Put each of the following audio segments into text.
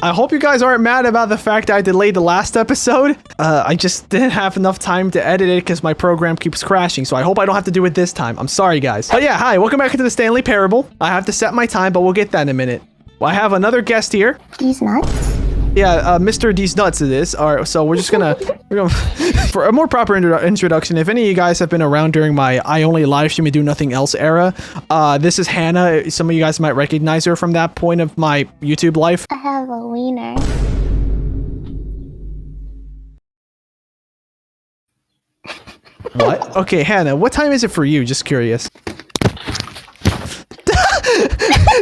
I hope you guys aren't mad about the fact I delayed the last episode. I just didn't have enough time to edit it because my program keeps crashing, so I hope I don't have to do it this time. I'm sorry, guys. But yeah, hi, welcome back to the Stanley Parable. I have to set my time, but we'll get that in a minute. Well, I have another guest here. These nuts? Yeah, Mr. D's Nuts it is. All right, so we're gonna for a more proper introduction, if any of you guys have been around during my I only live stream and do nothing else era, this is Hannah. Some of you guys might recognize her from that point of my YouTube life. I have a wiener. What? Okay, Hannah, what time is it for you? Just curious.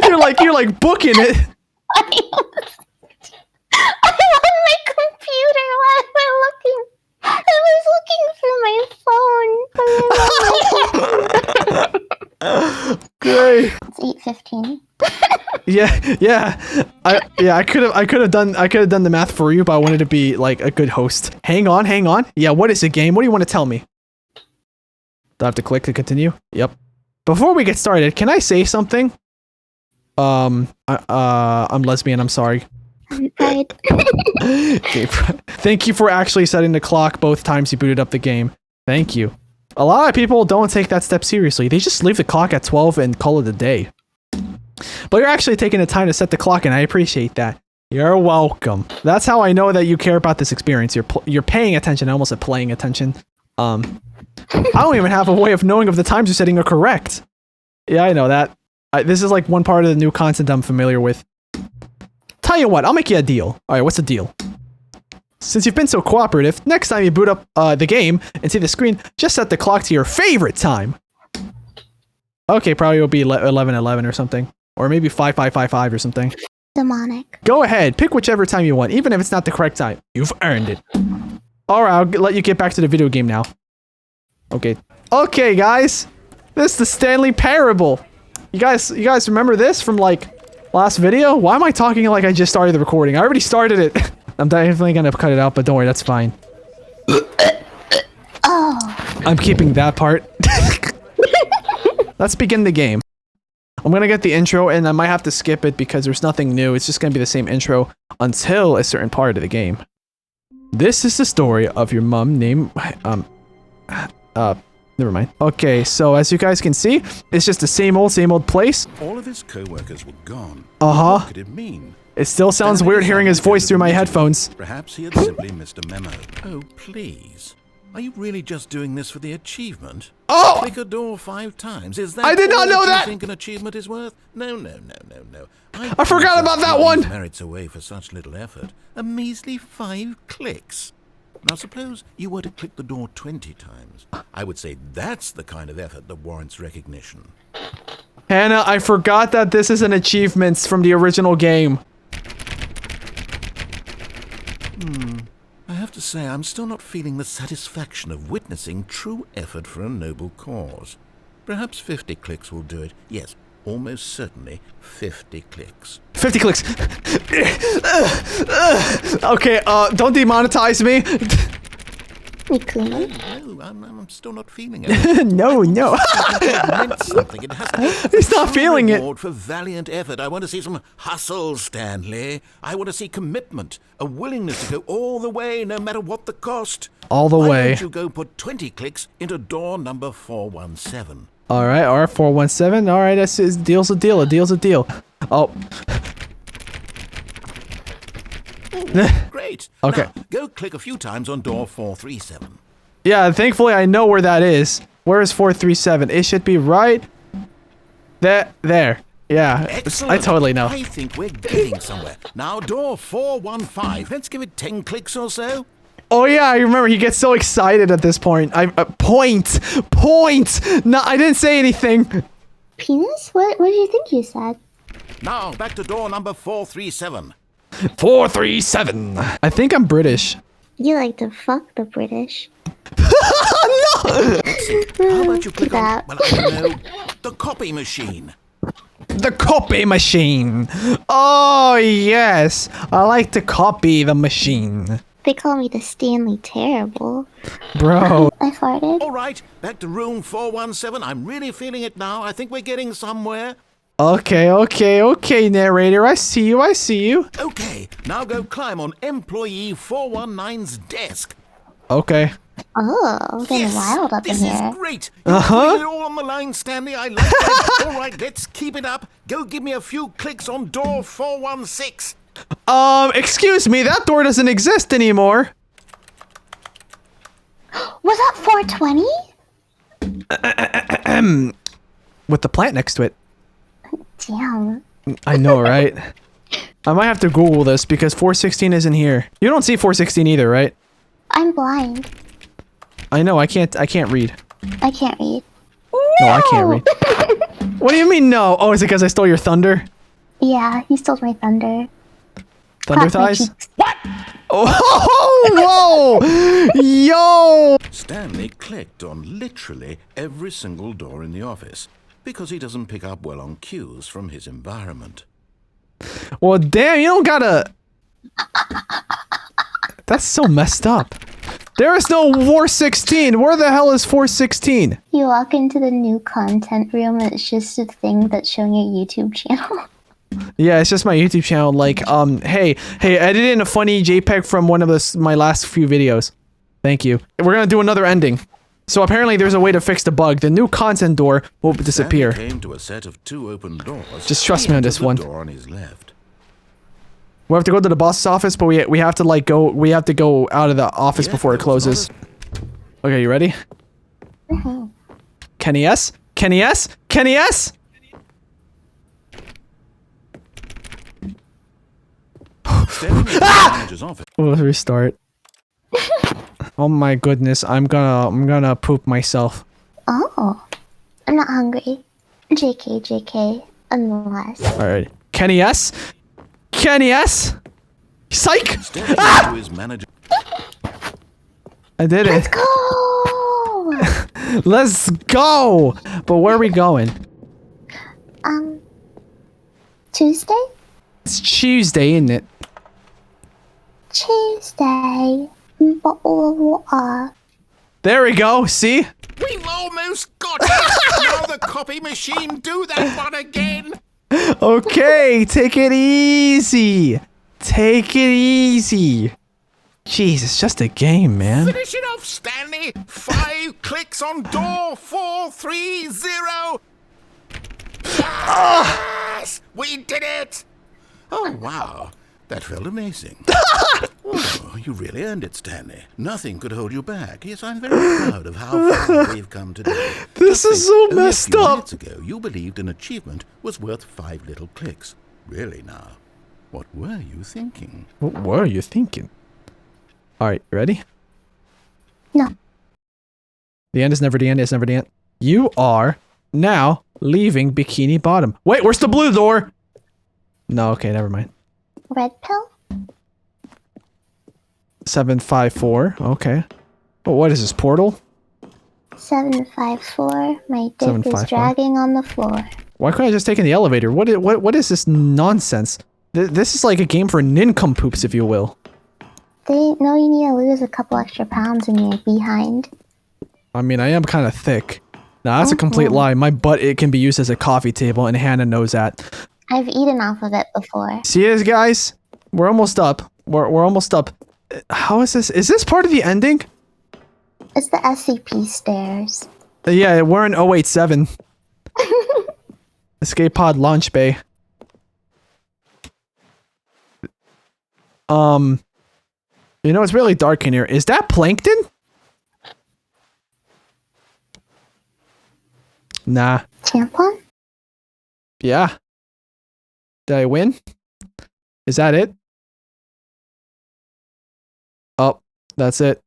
you're like booking it. I'm on my computer while we're looking. I was looking for my phone. Great. It's 8:15. Yeah. I could have done the math for you, but I wanted to be like a good host. Hang on. Yeah, what is the game? What do you want to tell me? Do I have to click to continue? Yep. Before we get started, can I say something? I'm lesbian, I'm sorry. Right. Okay, thank you for actually setting the clock both times you booted up the game. Thank you. A lot of people don't take that step seriously. They just leave the clock at 12 and call it a day. But you're actually taking the time to set the clock, and I appreciate that. You're welcome. That's how I know that you care about this experience. You're paying attention. I almost said playing attention. I don't even have a way of knowing if the times you're setting are correct. Yeah, I know that. This is like one part of the new content I'm familiar with. Tell you what, I'll make you a deal. Alright, what's the deal? Since you've been so cooperative, next time you boot up the game and see the screen, just set the clock to your favorite time. Okay, probably will be 11:11 or something. Or maybe 5555 or something. Demonic. Go ahead, pick whichever time you want, even if it's not the correct time. You've earned it. Alright, I'll let you get back to the video game now. Okay. Okay, guys. This is the Stanley Parable. You guys remember this from like last video? Why am I talking like I just started the recording? I already started it. I'm definitely gonna cut it out, but don't worry, that's fine. Oh. I'm keeping that part. Let's begin the game. I'm gonna get the intro, and I might have to skip it because there's nothing new. It's just gonna be the same intro until a certain part of the game. This is the story of your mom named... Never mind. Okay, so as you guys can see, it's just the same old place. All of his co-workers were gone. Uh-huh. What could it mean? It still sounds weird hearing his voice through my headphones. Perhaps he had simply missed a memo. Oh, please. Are you really just doing this for the achievement? Oh! Click a door 5 times. Is that I did not know all that! You think an achievement is worth? No. I forgot about that one! Merits away for such little effort. A measly 5 clicks. Now suppose you were to click the door 20 times. I would say that's the kind of effort that warrants recognition. Hannah, I forgot that this is an achievement from the original game. I have to say, I'm still not feeling the satisfaction of witnessing true effort for a noble cause. Perhaps 50 clicks will do it. Yes, almost certainly 50 clicks. 50 clicks. Okay, don't demonetize me. No, I'm still not feeling it. No. It meant something. It has He's not feeling it. For valiant effort. I want to see some hustle, Stanley. I want to see commitment, a willingness to go all the way, no matter what the cost. All the Why way. don't you go put 20 clicks into door number 417? All right, R417. All right, that's a deal's a deal. A deal's a deal. Oh. Great. Okay. Now, go click a few times on door 437. Yeah, thankfully I know where that is. Where is 437? It should be right there. Yeah, Excellent. I totally know. I think we're getting somewhere. Now, door 415. Let's give it 10 clicks or so. Oh yeah, I remember. He gets so excited at this point. Point. No, I didn't say anything. Penis? What do you think you said? Now, back to door number 437. 437. I think I'm British. You like to fuck the British. No! How about you click on, that. well, I don't know, the copy machine? The copy machine. Oh yes, I like to copy the machine. They call me the Stanley Terrible. Bro. I farted. All right, back to room 417. I'm really feeling it now. I think we're getting somewhere. Okay, narrator. I see you. Okay, now go climb on employee 419's desk. Okay. Oh, getting wild up in this here. is great. You're putting it all on the line, Stanley. I like that. All right, let's keep it up. Go give me a few clicks on door 416. Excuse me, that door doesn't exist anymore. Was that 420? With the plant next to it. Damn. I know, right? I might have to Google this because 416 isn't here. You don't see 416 either, right? I'm blind. I know, I can't read. I can't read. No, I can't read. What do you mean no? Oh, is it because I stole your thunder? Yeah, he stole my thunder. Thunder Clap my thighs? cheeks. Oh, whoa! Yo! Stanley clicked on literally every single door in the office because he doesn't pick up well on cues from his environment. Well, damn, you don't gotta... That's so messed up. There is no 416. Where the hell is 416? You walk into the new content room and it's just a thing that's showing your YouTube channel. Yeah, it's just my YouTube channel. Like, hey, edit in a funny JPEG from one of my last few videos. Thank you. We're gonna do another ending. So apparently there's a way to fix the bug. The new content door will disappear. Stanley came to a set of 2 open doors. Just trust me on this one. Door on his left. We have to go to the boss's office, but we have to like go. We have to go out of the office before it closes. Okay, you ready? Kenny S. Kenny S. Kenny S. We'll restart. Oh my goodness, I'm gonna poop myself. Oh, I'm not hungry. JK, unless. Alright. Kenny S. Kenny S. Psych! To his manager. I did it. Let's go! Let's go! But where are we going? Tuesday? It's Tuesday, isn't it? Tuesday. Bottle of water. There we go, see? We've almost got it! Now the copy machine, do that one again! Okay, take it easy. Take it easy. Jeez, it's just a game, man. Finish it off, Stanley! 5 clicks on door 430! Yes! We did it! Oh, wow. That felt amazing. Oh, you really earned it, Stanley. Nothing could hold you back. Yes, I'm very proud of how far we've come today. This is so messed up. Minutes ago, you believed an achievement was worth 5 little clicks. Really now, what were you thinking? What were you thinking? Alright, ready? No. The end is never the end, it's never the end. You are now leaving Bikini Bottom. Wait, where's the blue door? No, okay, never mind. Red pill? 754, okay. Oh, what is this, portal? 754. My dick 754. is dragging on the floor. Why couldn't I just take in the elevator? What is this nonsense? This is like a game for nincompoops, if you will. They know you need to lose a couple extra pounds and you're behind. I mean, I am kind of thick. Nah, that's a complete lie. My butt, it can be used as a coffee table, and Hannah knows that. I've eaten off of it before. See this, guys? We're almost up. We're almost up. How is this? Is this part of the ending? It's the SCP stairs. Yeah, we're in 087. Escape pod launch bay. You know, it's really dark in here. Is that plankton? Nah. Tampon? Yeah. Did I win? Is that it? Oh, that's it.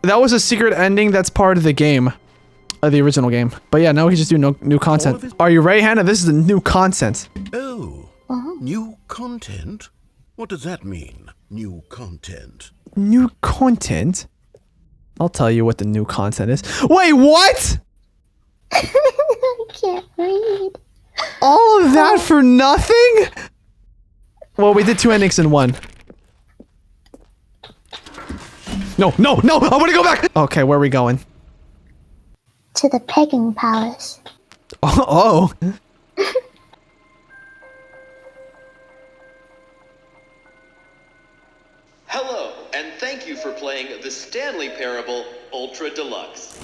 That was a secret ending that's part of the game. The original game. But yeah, now we just do new content. Are you ready, Hannah? This is the new content. Oh, new content? What does that mean, new content? New content? I'll tell you what the new content is. Wait, what? I can't read. All of that for nothing? Well, we did 2 endings in 1. No, I want to go back! Okay, where are we going? To the pegging palace. Oh. thank you for playing the Stanley Parable Ultra Deluxe.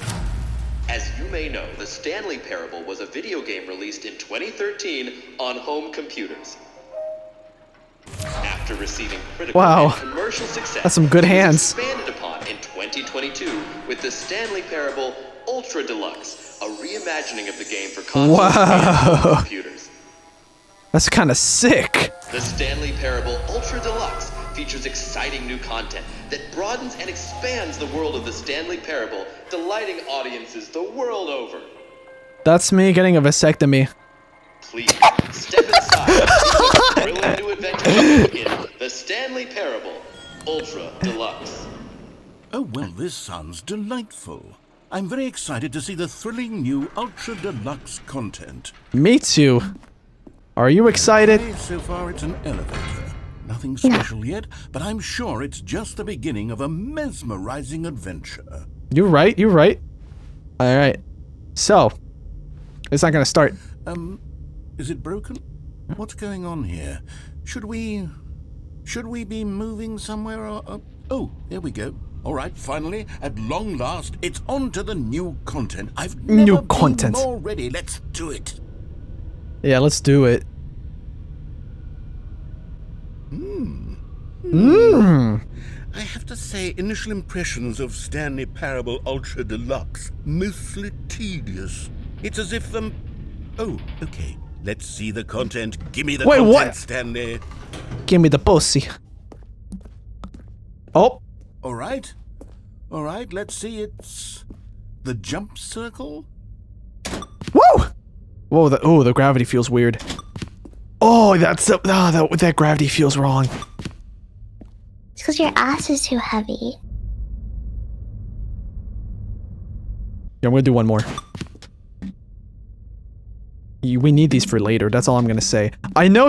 As you may know, the Stanley Parable was a video game released in 2013 on home computers. After receiving critical and commercial success, that's some good hands. It was expanded upon in 2022 with the Stanley Parable Ultra Deluxe, a reimagining of the game for consoles and computers. That's kind of sick. The Stanley Parable Ultra Deluxe features exciting new content that broadens and expands the world of the Stanley Parable, delighting audiences the world over. That's me getting a vasectomy. Please, step inside and see what thrilling new adventures in the Stanley Parable Ultra Deluxe. Oh, well, this sounds delightful. I'm very excited to see the thrilling new Ultra Deluxe content. Me too. Are you excited? Okay, so far it's an elevator. Nothing special yet, but I'm sure it's just the beginning of a mesmerizing adventure. You're right, you're right. Alright. So, it's not gonna start. Is it broken? What's going on here? Should we be moving somewhere or... Oh, there we go. Alright, finally, at long last, it's on to the new content. I've never been more ready. Let's do it. Yeah, let's do it. I have to say, initial impressions of Stanley Parable Ultra Deluxe, mostly tedious. It's as if Oh, okay. Let's see the content. Give me the content, what? Stanley. Give me the pussy. Oh. Alright, let's see. It's the jump circle. Whoa! Whoa, the gravity feels weird. Oh, that gravity feels wrong. It's because your ass is too heavy. Yeah, I'm gonna do one more. We need these for later. That's all I'm gonna say. I know,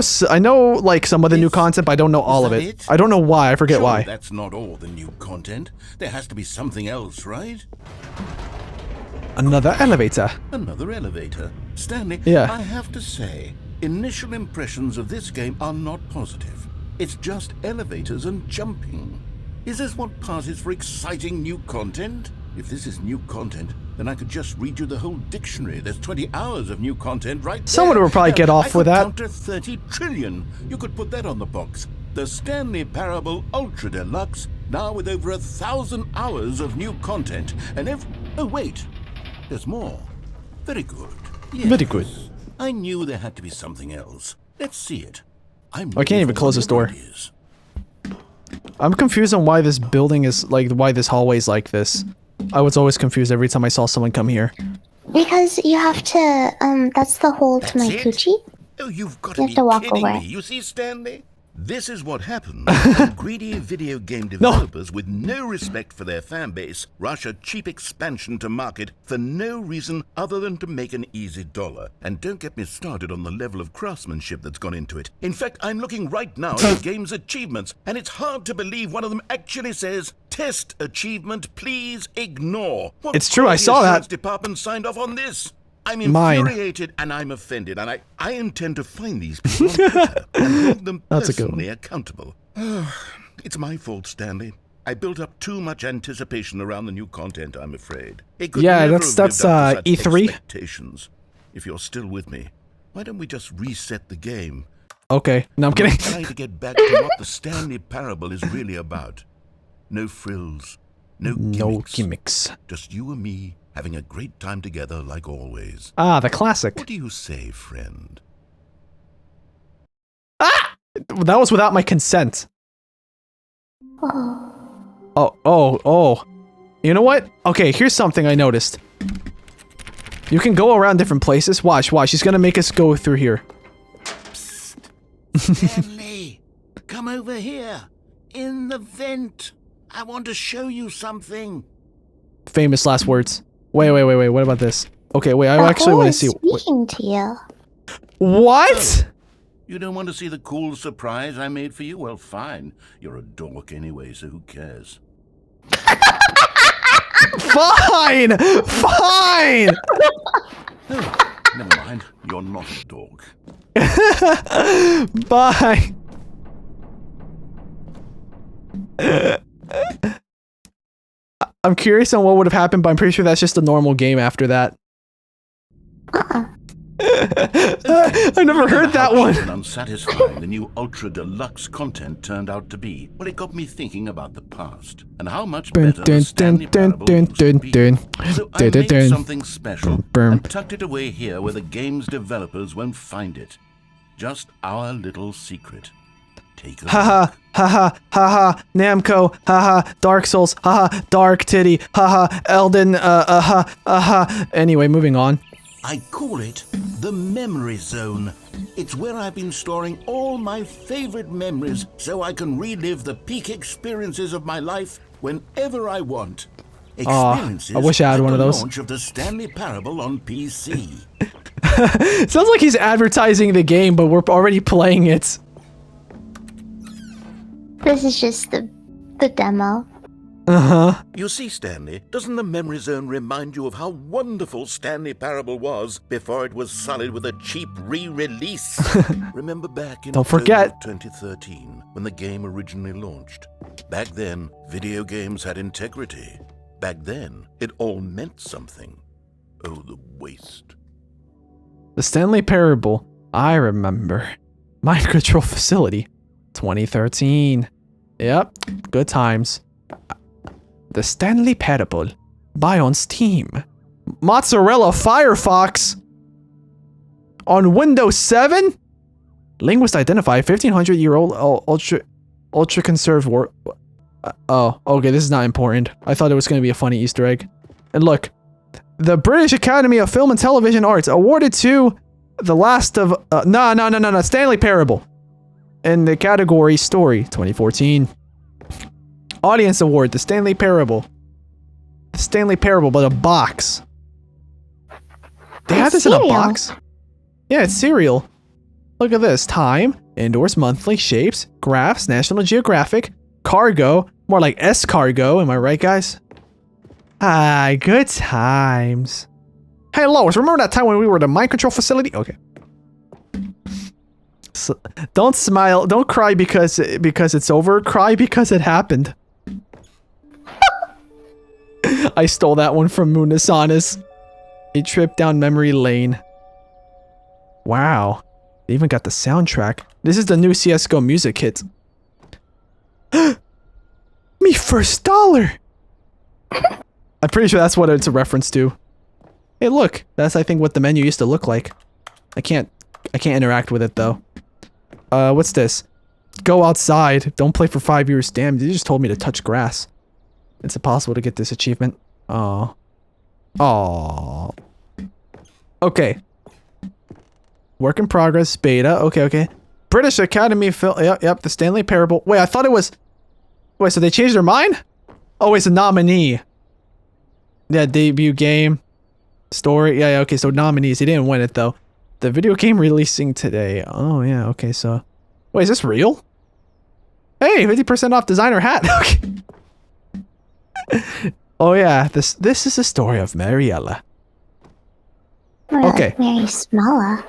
like some of the new content, but I don't know all of it. I don't know why. I forget why. That's not all the new content. There has to be something else, right? Another elevator. Another elevator. Stanley, Yeah. I have to say, initial impressions of this game are not positive. It's just elevators and jumping. Is this what passes for exciting new content? If this is new content, then I could just read you the whole dictionary. There's 20 hours of new content right there. Someone will probably get off with that. I could counter 30 trillion. You could put that on the box. The Stanley Parable Ultra Deluxe, now with over 1,000 hours of new content. And oh, wait. There's more. Very good. Yes. Very good. I knew there had to be something else. Let's see it. I can't even close this door. I'm confused on why this building is like, why this hallway is like this. I was always confused every time I saw someone come here. Because you have to, that's the hole to my coochie. Oh, you've got to be kidding me. You see, Stanley? This is what happens when greedy video game developers with no respect for their fan base rush a cheap expansion to market for no reason other than to make an easy dollar. And don't get me started on the level of craftsmanship that's gone into it. In fact, I'm looking right now at the game's achievements, and it's hard to believe one of them actually says, "Test achievement, please ignore." What it's true, I saw that. Department signed off on this. I'm infuriated and I'm offended, and I intend to find these people on Twitter and hold them personally accountable. It's my fault, Stanley. I built up too much anticipation around the new content, I'm afraid. It could never have lived up to such E3. Expectations. If you're still with me, why don't we just reset the game? Okay, no, I'm kidding. I'm trying to get back to what the Stanley Parable is really about. No frills, no gimmicks. Just you and me, having a great time together like always. Ah, the classic. What do you say, friend? Ah! That was without my consent. Oh. You know what? Okay, here's something I noticed. You can go around different places. Watch. She's gonna make us go through here. Psst. Stanley, come over here. In the vent. I want to show you something. Famous last words. Wait. What about this? Okay, wait. I actually want to see. Speaking to you. What? You don't want to see the cool surprise I made for you? Well, fine. You're a dork anyway, so who cares? Fine. Oh, never mind. You're not a dork. Bye. I'm curious on what would have happened, but I'm pretty sure that's just a normal game after that. I never heard that one. And unsatisfying the new Ultra Deluxe content turned out to be. Well, it got me thinking about the past and how much better the Stanley Parable used to be. So I made something special and tucked it away here where the game's developers won't find it. Just our little secret. Take a look. Haha, Namco, haha, Dark Souls, haha, Dark Titty, haha, Elden, Anyway, moving on. I call it the Memory Zone. It's where I've been storing all my favorite memories so I can relive the peak experiences of my life whenever I want. Experiences I wish I had one of those. Launch of the Stanley Parable on PC. Sounds like he's advertising the game, but we're already playing it. This is just the demo. You see, Stanley, doesn't the Memory Zone remind you of how wonderful Stanley Parable was before it was sullied with a cheap re-release? Remember back in Don't forget 2013 when the game originally launched? Back then, video games had integrity. Back then, it all meant something. Oh, the waste. The Stanley Parable, I remember. Mind Control Facility, 2013. Yep, good times. The Stanley Parable, buy on Steam. Mozzarella Firefox on Windows 7. Linguist identified 1500-year-old ultra conserved word. Oh, okay, this is not important. I thought it was going to be a funny Easter egg. And look, the British Academy of Film and Television Arts awarded to the last of no, Stanley Parable in the category Story 2014. Audience Award, The Stanley Parable. The Stanley Parable, but a box. They have this in a box? Yeah, it's cereal. Look at this. Time, indoors, monthly, shapes, graphs, National Geographic, cargo, more like S-cargo, am I right, guys? Hi, good times. Hey, Lois, remember that time when we were at the Mind Control Facility? Okay. So, don't smile, don't cry because it's over, cry because it happened. I stole that one from Munasanas. A trip down memory lane. Wow. They even got the soundtrack. This is the new CSGO music hit. Me first dollar! I'm pretty sure that's what it's a reference to. Hey look, that's I think what the menu used to look like. I can't interact with it though. What's this? Go outside. Don't play for 5 years. Damn, they just told me to touch grass. It's impossible to get this achievement. Oh. Oh. Okay. Work in progress, beta. Okay. British Academy Film. Yep, the Stanley Parable. Wait, I thought it was. Wait, so they changed their mind? Oh, it's a nominee. Yeah, debut game. Story. Yeah, okay, so nominees. He didn't win it though. The video game releasing today. Oh, yeah, okay, so. Wait, is this real? Hey, 50% off designer hat. Okay. Oh yeah, this is the story of Mariella. Okay. Mary Smella.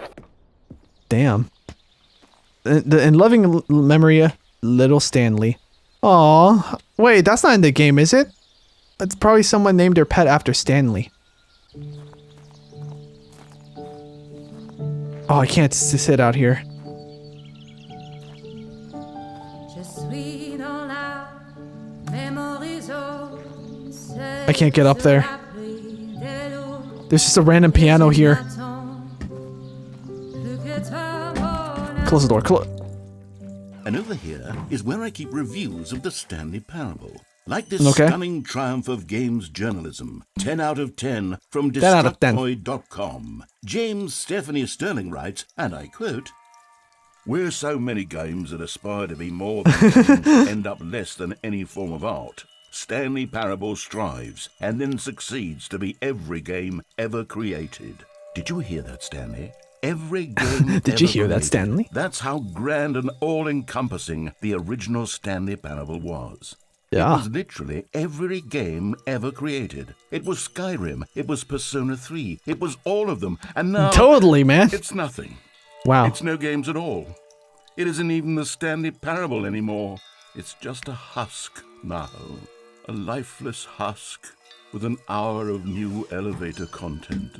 Damn. In loving memory, little Stanley. Aw, wait, that's not in the game, is it? It's probably someone named their pet after Stanley. Oh, I can't sit out here. I can't get up there. There's just a random piano here. Close the door. And over here is where I keep reviews of the Stanley Parable. Like this stunning triumph of games journalism. 10 out of 10 from Destructoid.com. James Stephanie Sterling writes, and I quote, "Where so many games that aspire to be more than games end up less than any form of art, Stanley Parable strives and then succeeds to be every game ever created." Did you hear that, Stanley? Every game Did you hear that, Stanley? That's how grand and all-encompassing the original Stanley Parable was. Yeah. It was literally every game ever created. It was Skyrim. It was Persona 3. It was all of them. And now... Totally, man. It's nothing. Wow. It's no games at all. It isn't even the Stanley Parable anymore. It's just a husk now. A lifeless husk with an hour of new elevator content.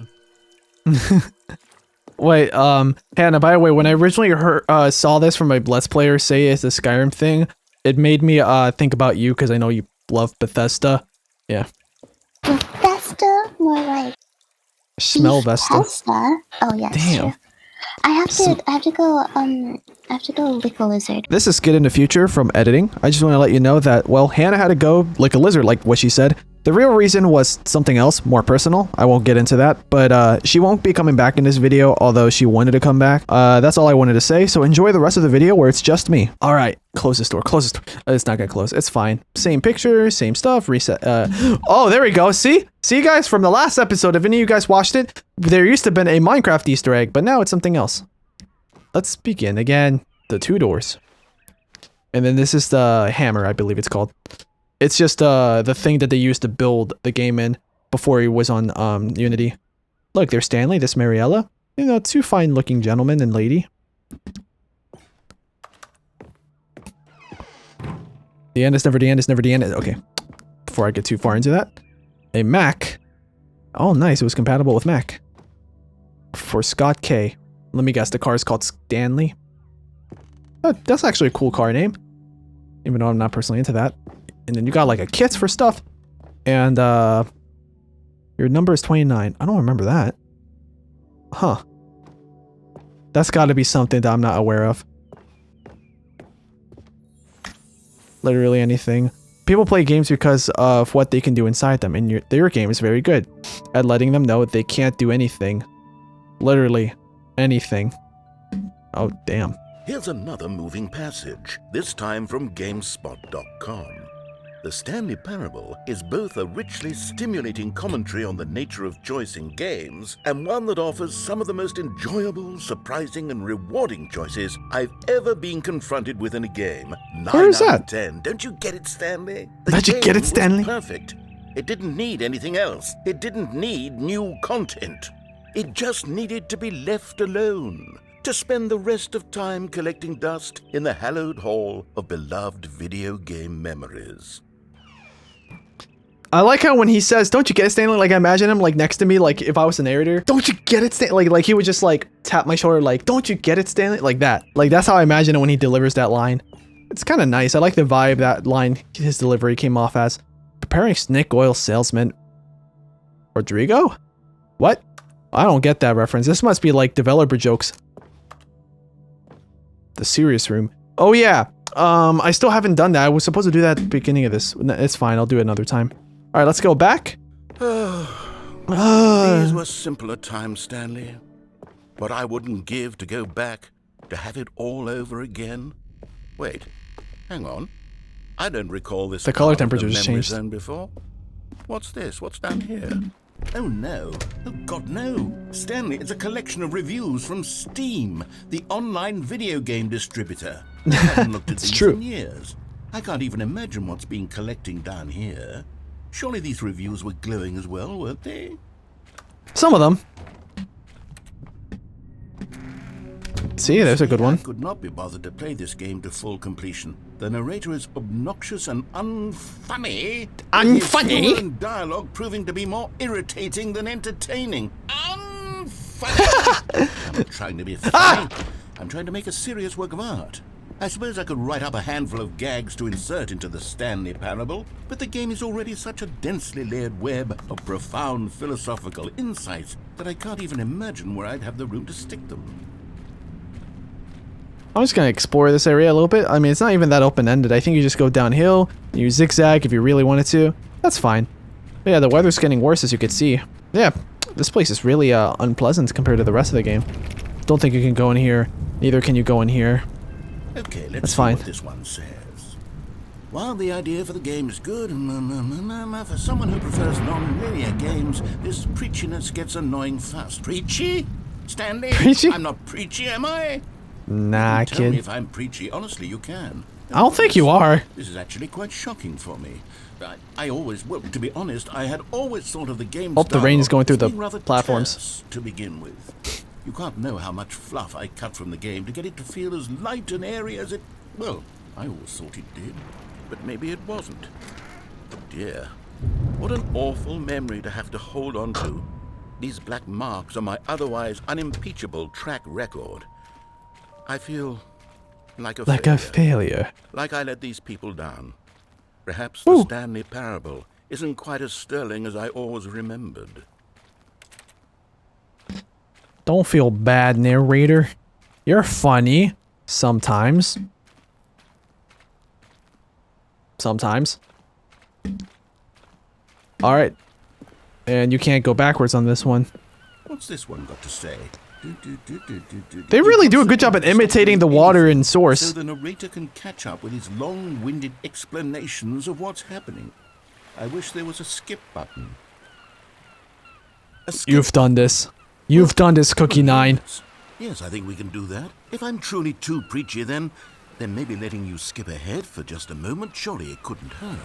Wait, Hannah, by the way, when I originally saw this from a Let's Player say it's a Skyrim thing, it made me think about you because I know you love Bethesda. Yeah. Bethesda? More like Smell Vesta. Bethesda? Oh yes. Damn. True. I have to go lick a lizard. This is SkiT in the future from editing. I just want to let you know that, well, Hannah had to go lick a lizard, like what she said. The real reason was something else, more personal. I won't get into that, but she won't be coming back in this video, although she wanted to come back. That's all I wanted to say, so enjoy the rest of the video where it's just me. All right, close this door, close this door. It's not gonna close, it's fine. Same picture, same stuff, reset. Oh, there we go, see? See, guys, from the last episode, if any of you guys watched it, there used to have been a Minecraft Easter egg, but now it's something else. Let's begin again. The 2 doors. And then this is the hammer, I believe it's called. It's just the thing that they used to build the game in before he was on Unity. Look, there's Stanley, this Mariella. You know, 2 fine-looking gentlemen and lady. The end is never the end, is never the end. Okay, before I get too far into that. A Mac. Oh, nice, it was compatible with Mac. For SkiT. Let me guess, the car is called Stanley. Oh, that's actually a cool car name. Even though I'm not personally into that. And then you got like a kit for stuff. And your number is 29. I don't remember that. Huh. That's got to be something that I'm not aware of. Literally anything. People play games because of what they can do inside them. And their game is very good at letting them know they can't do anything. Literally anything. Oh, damn. Here's another moving passage, this time from GameSpot.com. The Stanley Parable is both a richly stimulating commentary on the nature of choice in games, and one that offers some of the most enjoyable, surprising, and rewarding choices I've ever been confronted with in a game. 9 Where is out that? of 10. Don't you get it, Stanley? Don't you get it, Stanley? Perfect. It didn't need anything else. It didn't need new content. It just needed to be left alone, to spend the rest of time collecting dust in the hallowed hall of beloved video game memories. I like how when he says, "Don't you get it, Stanley?" Like I imagine him like next to me, like if I was the narrator. "Don't you get it, Stanley?" Like he would just like tap my shoulder, like, "Don't you get it, Stanley?" Like that. Like that's how I imagine it when he delivers that line. It's kind of nice. I like the vibe that line, his delivery came off as. Preparing snake oil salesman. Rodrigo? What? I don't get that reference. This must be like developer jokes. The serious room. Oh yeah. I still haven't done that. I was supposed to do that at the beginning of this. It's fine. I'll do it another time. All right, let's go back. These were simpler times, Stanley. What I wouldn't give to go back, to have it all over again. Wait, hang on. I don't recall this. The color part of temperature the just memory changed. zone before. What's this? What's down here? Oh no. Oh God, no. Stanley, it's a collection of reviews from Steam, the online video game distributor. I haven't looked at these true. in years. I can't even imagine what's been collecting down here. Surely these reviews were glowing as well, weren't they? Some of them. See, there's a good one. I could not be bothered to play this game to full completion. The narrator is obnoxious and unfunny. Unfunny? His humor and dialogue proving to be more irritating than entertaining. Unfunny. I'm not trying to be funny. I'm trying to make a serious work of art. I suppose I could write up a handful of gags to insert into the Stanley Parable, but the game is already such a densely layered web of profound philosophical insights that I can't even imagine where I'd have the room to stick them. I'm just gonna explore this area a little bit. I mean, it's not even that open-ended. I think you just go downhill, you zigzag if you really wanted to. That's fine. But yeah, the weather's getting worse as you can see. Yeah, this place is really unpleasant compared to the rest of the game. Don't think you can go in here. Neither can you go in here. Okay, let's That's see fine. what this one says. While the idea for the game is good, for someone who prefers non-linear games, this preachiness gets annoying fast. Preachy? Stanley? Preachy? I'm not preachy, am I? Nah, Tell me kid. if I'm preachy. Honestly, you can. I don't think you are. This is actually quite shocking for me. I always, well, to be honest, I had always thought of the game's Oh, the rain is going through as the being rather platforms. terse to begin with. You can't know how much fluff I cut from the game to get it to feel as light and airy as it... Well, I always thought it did, but maybe it wasn't. dear. What an awful memory to have to hold on to. These black marks on my otherwise unimpeachable track record. I feel like a failure. Like I let these people down. Perhaps the Stanley Parable isn't quite as sterling as I always remembered. Don't feel bad, narrator. You're funny. Sometimes. Sometimes. Alright. And you can't go backwards on this one. What's this one got to say? They really do a good job at imitating the water in Source. So the narrator can catch up with his long-winded explanations of what's happening. I wish there was a skip button. You've done this. You've done this, Cookie 9. Yes, I think we can do that. If I'm truly too preachy, then maybe letting you skip ahead for just a moment, surely it couldn't hurt.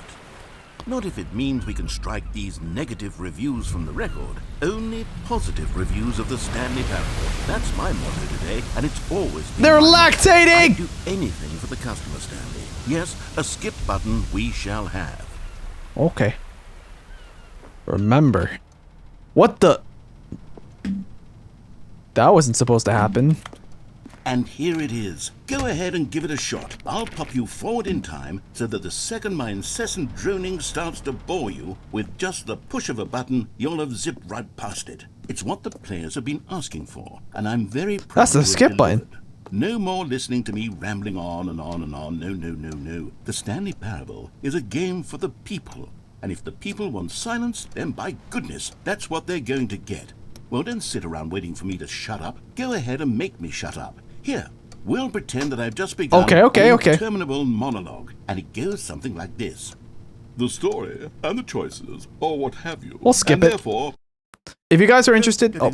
Not if it means we can strike these negative reviews from the record. Only positive reviews of the Stanley Parable. That's my motto today, and it's always been They're my lactating! I'd do anything for the customer, Stanley. Yes, a skip button we shall have. Okay. Remember. What the... That wasn't supposed to happen. And here it is. Go ahead and give it a shot. I'll pop you forward in time so that the second my incessant droning starts to bore you, with just the push of a button, you'll have zipped right past it. It's what the players have been asking for, and I'm very proud That's the skip button. No more listening to me rambling on and on and on. No, no, no, no. The Stanley Parable is a game for the people. And if the people want silence, then by goodness, that's what they're going to get. Well, don't sit around waiting for me to shut up. Go ahead and make me shut up. Here, we'll pretend that I've just begun an interminable monologue, and it goes something like this. The story and the choices, or what have you. We'll skip it. Therefore, if you guys are interested... Oh.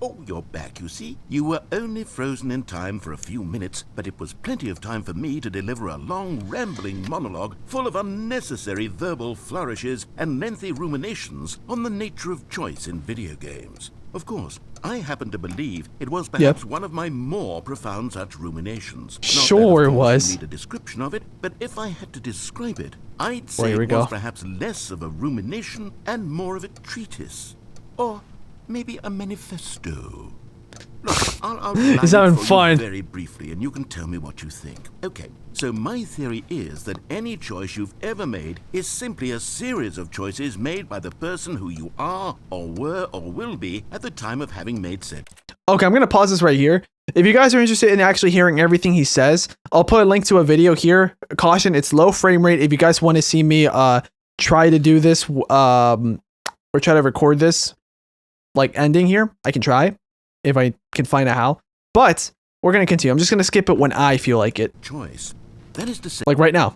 Oh, you're back, you see. You were only frozen in time for a few minutes, but it was plenty of time for me to deliver a long, rambling monologue full of unnecessary verbal flourishes and lengthy ruminations on the nature of choice in video games. Of course, I happen to believe it was perhaps one of my more profound such ruminations. Sure it was. You need a description of it, but if I had to describe it, I'd say it was perhaps less of a rumination and more of a treatise. Or maybe a manifesto. Look, I'll outline It's it for fun. you very briefly, and you can tell me what you think. Okay, so my theory is that any choice you've ever made is simply a series of choices made by the person who you are, or were, or will be at the time of having made said. Okay, I'm going to pause this right here. If you guys are interested in actually hearing everything he says, I'll put a link to a video here. Caution, it's low frame rate. If you guys want to see me try to do this, or try to record this, like ending here, I can try. If I can find out how. But we're going to continue. I'm just going to skip it when I feel like it. Choice. That is to say... Like right now.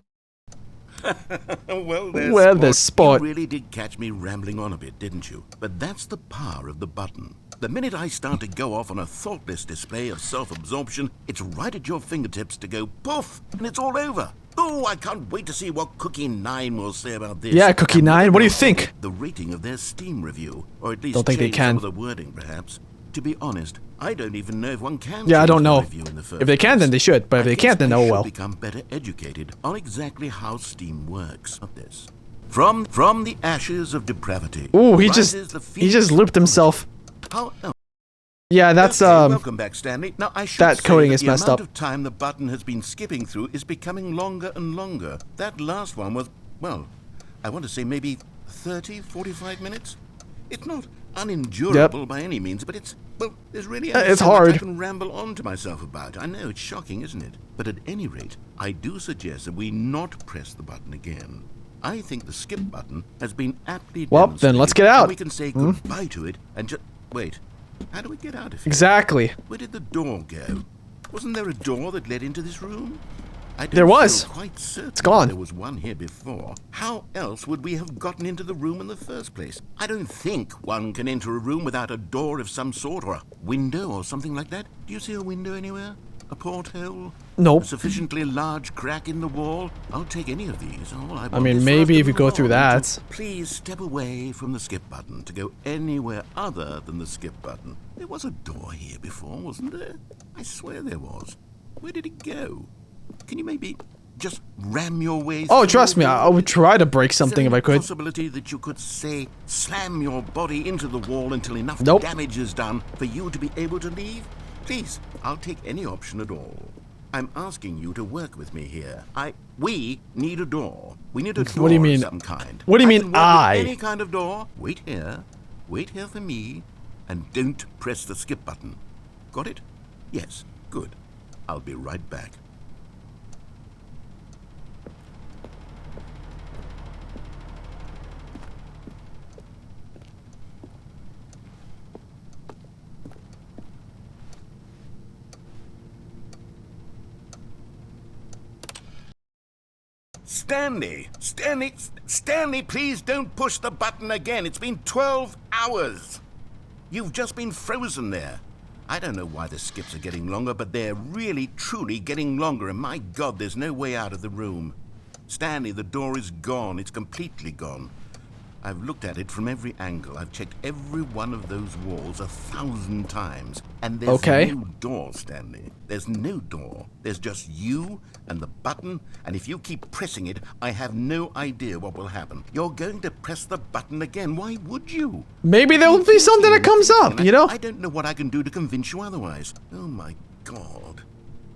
Well, there's sport. You really did catch me rambling on a bit, didn't you? But that's the power of the button. The minute I start to go off on a thoughtless display of self-absorption, it's right at your fingertips to go poof, and it's all over. Oh, I can't wait to see what Cookie 9 will say about this. Yeah, Cookie 9, what do you think? The rating of their Steam review, or at least don't think they can. Some of the wording, perhaps. To be honest, I don't even know if one can. Yeah, I don't know. If they can, then they should. But if they can't, then oh well. Become better educated on exactly how Steam works. Of this, from the ashes of depravity. Ooh, he just looped himself. How else? Yeah, that's welcome back, Stanley. Now I should that coding is the messed amount up. of time the button has been skipping through is becoming longer and longer. That last one was, well, I want to say maybe 30, 45 minutes. It's not unendurable by any means, but it's, well, there's really it's so hard. much I can ramble on to myself about. I know, it's shocking, isn't it? But at any rate, I do suggest that we not press the button again. I think the skip button has been aptly Well, then let's get out. We can say goodbye to it and just... Wait, how do we get out of here? Exactly. Where did the door go? Wasn't there a door that led into this room? There was. Quite certain it's gone. There was one here before. How else would we have gotten into the room in the first place? I don't think one can enter a room without a door of some sort, or a window or something like that. Do you see a window anywhere? A porthole? Nope. A sufficiently large crack in the wall? I'll take any of these. I mean, maybe if you go through that. Please step away from the skip button to go anywhere other than the skip button. There was a door here before, wasn't there? I swear there was. Where did it go? Can you maybe Just ram your way Oh, through trust me, the I would try to break something if I could. Possibility that you could, say, slam your body into the wall until enough Nope. damage is done for you to be able to leave? Please, I'll take any option at all. I'm asking you to work with me here. We need a door. We need a door What do you mean? of some kind. What do you mean, can work with I? Any kind of door. Wait here for me, and don't press the skip button. Got it? Yes, good. I'll be right back. Stanley, please don't push the button again. It's been 12 hours. You've just been frozen there. I don't know why the skips are getting longer, but they're really, truly getting longer, and my God, there's no way out of the room. Stanley, the door is gone. It's completely gone. I've looked at it from every angle. I've checked every one of those walls 1,000 times. And there's no door, Stanley. There's no door. There's just you and the button, and if you keep pressing it, I have no idea what will happen. You're going to press the button again. Why would you? Maybe there will be something that comes up, you know? I don't know what I can do to convince you otherwise. Oh my God.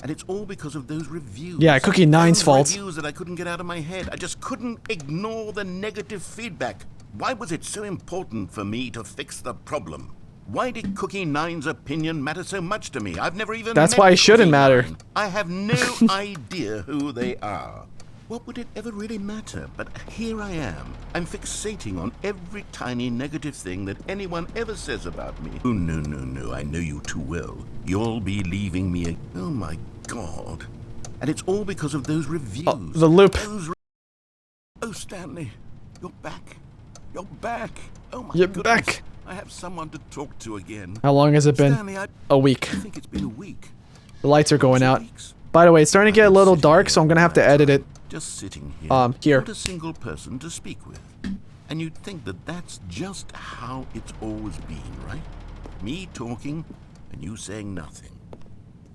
And it's all because of those reviews. Yeah, Cookie 9's fault. Reviews that I couldn't get out of my head. I just couldn't ignore the negative feedback. Why was it so important for me to fix the problem? Why did Cookie 9's opinion matter so much to me? I've never even That's met why it shouldn't Cookie matter. 9. I have no idea who they are. What would it ever really matter? But here I am. I'm fixating on every tiny negative thing that anyone ever says about me. Oh, no. I know you too well. You'll be leaving me. Oh, my God. And it's all because of those reviews. Oh, the loop. Oh, Stanley. You're back. You're back. Oh, my You're goodness. back. I have someone to talk to again. How long has it been? Stanley, A week. I think it's been a week. The lights are going 2 out. weeks. By the way, it's starting to get a I've been little sitting dark, here so I'm gonna have to my edit time, it. Just sitting here. Here. Not a single person to speak with. And you'd think that that's just how it's always been, right? Me talking and you saying nothing.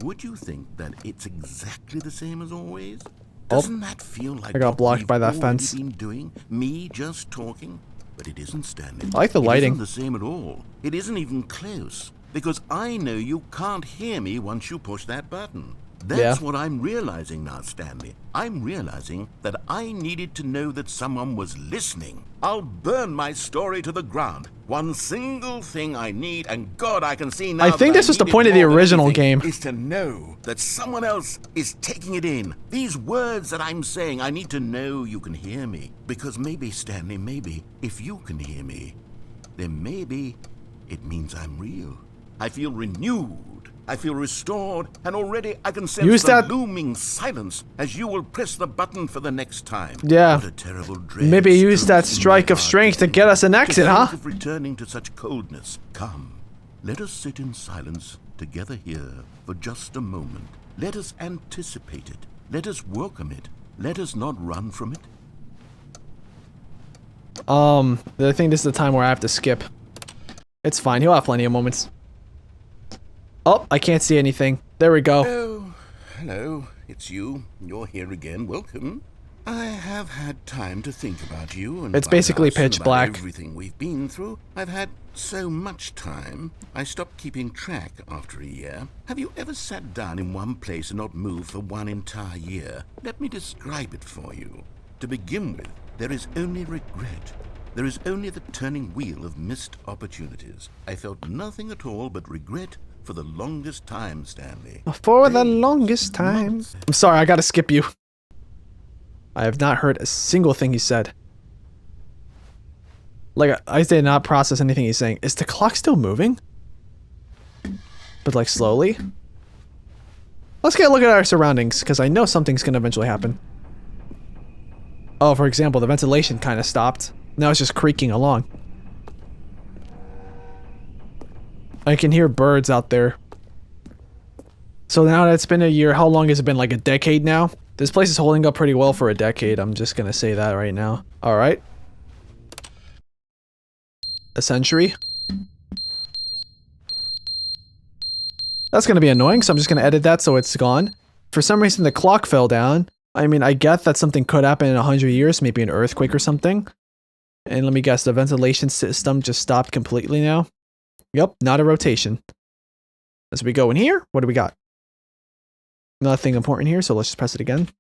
Would you think that it's exactly the same as always? Doesn't that feel like I got what blocked we've by that already fence. been doing? Me just talking? But it isn't, Stanley. I like the lighting. It isn't the same at all. It isn't even close. Because I know you can't hear me once you push that button. That's what I'm realizing now, Stanley. I'm realizing that I needed to know that someone was listening. I'll burn my story to the ground. One single thing I need, and God, I can see now. I think that this was the need it point of the more than original anything, game. Is to know that someone else is taking it in. These words that I'm saying, I need to know you can hear me. Because maybe, Stanley, maybe, if you can hear me, then maybe it means I'm real. I feel renewed. I feel restored, and already I can sense the looming silence as you will press the button for the next time. Yeah. What a terrible dread. Maybe use that strike of strength to get us an exit, huh? Of returning to such coldness. Come, let us sit in silence together here for just a moment. Let us anticipate it. Let us welcome it. Let us not run from it. I think this is the time where I have to skip. It's fine, he'll have plenty of moments. Oh, I can't see anything. There we go. Oh, hello. It's you. You're here again. Welcome. I have had time to think about you and It's about basically us and pitch about black. Everything we've been through. I've had so much time. I stopped keeping track after a year. Have you ever sat down in one place and not moved for one entire year? Let me describe it for you. To begin with, there is only regret. There is only the turning wheel of missed opportunities. I felt nothing at all but regret for the longest time, Stanley. For the longest time. I'm sorry, I gotta skip you. I have not heard a single thing he said. Like, I did not process anything he's saying. Is the clock still moving? But like slowly? Let's get a look at our surroundings, because I know something's gonna eventually happen. Oh, for example, the ventilation kind of stopped. Now it's just creaking along. I can hear birds out there. So now that it's been a year, how long has it been? Like a decade now? This place is holding up pretty well for a decade. I'm just gonna say that right now. Alright. A century. That's gonna be annoying, so I'm just gonna edit that so it's gone. For some reason the clock fell down. I mean, I get that something could happen in 100 years, maybe an earthquake or something. And let me guess, the ventilation system just stopped completely now? Yep, not a rotation. As we go in here, what do we got? Nothing important here, so let's just press it again.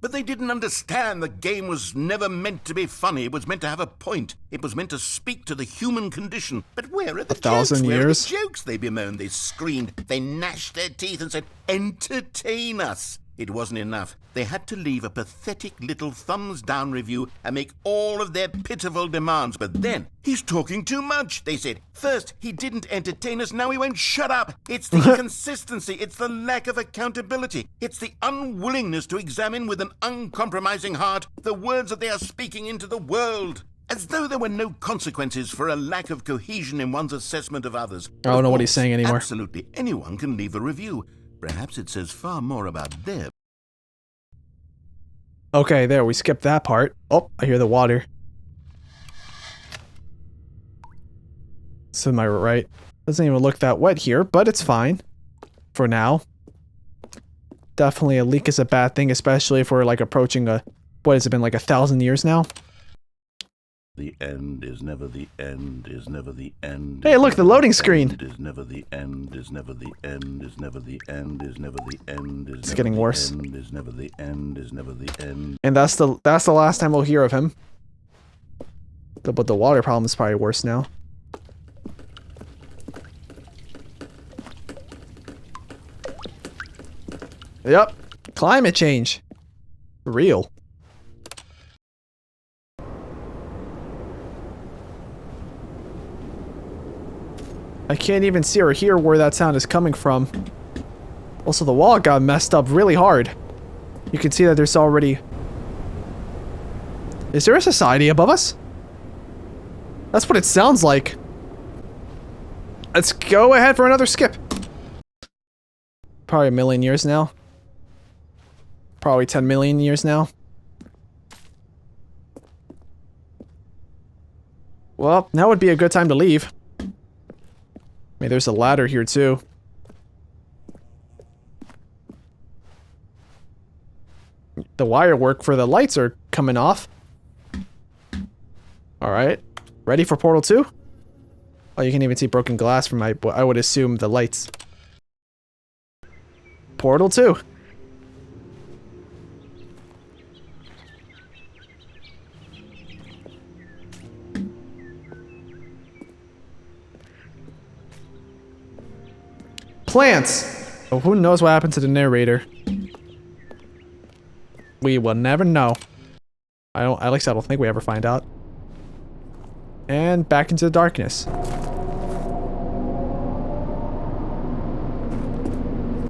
But they didn't understand the game was never meant to be funny. It was meant to have a point. It was meant to speak to the human condition. But where are the 1,000 jokes? years? Where are the jokes? They bemoaned, they screamed, they gnashed their teeth and said, entertain us. It wasn't enough. They had to leave a pathetic little thumbs-down review and make all of their pitiful demands. But then, he's talking too much, they said. First, he didn't entertain us, now he won't shut up. It's the inconsistency, it's the lack of accountability. It's the unwillingness to examine with an uncompromising heart the words that they are speaking into the world. As though there were no consequences for a lack of cohesion in one's assessment of others. I don't know what he's saying anymore. Absolutely anyone can leave a review. Perhaps it says far more about them. Okay, there, we skipped that part. Oh, I hear the water. So am I right? Doesn't even look that wet here, but it's fine. For now. Definitely a leak is a bad thing, especially if we're like approaching a... What has it been, like 1,000 years now? The end is never the end, is never the end. Hey, look, the loading screen! Is never the end, is never the end, is never the end, is never the end, is It's getting worse. is never the end, is never the end. And that's the last time we'll hear of him. But the water problem is probably worse now. Yep. Climate change. Real. I can't even see or hear where that sound is coming from. Also, the wall got messed up really hard. You can see that there's already... Is there a society above us? That's what it sounds like. Let's go ahead for another skip. Probably 1 million years now. Probably 10 million years now. Well, now would be a good time to leave. I mean, there's a ladder here too. The wire work for the lights are coming off. Alright. Ready for Portal 2? Oh, you can even see broken glass from I would assume the lights. Portal 2. Plants! Oh, who knows what happened to the narrator? We will never know. At least I don't think we ever find out. And back into the darkness.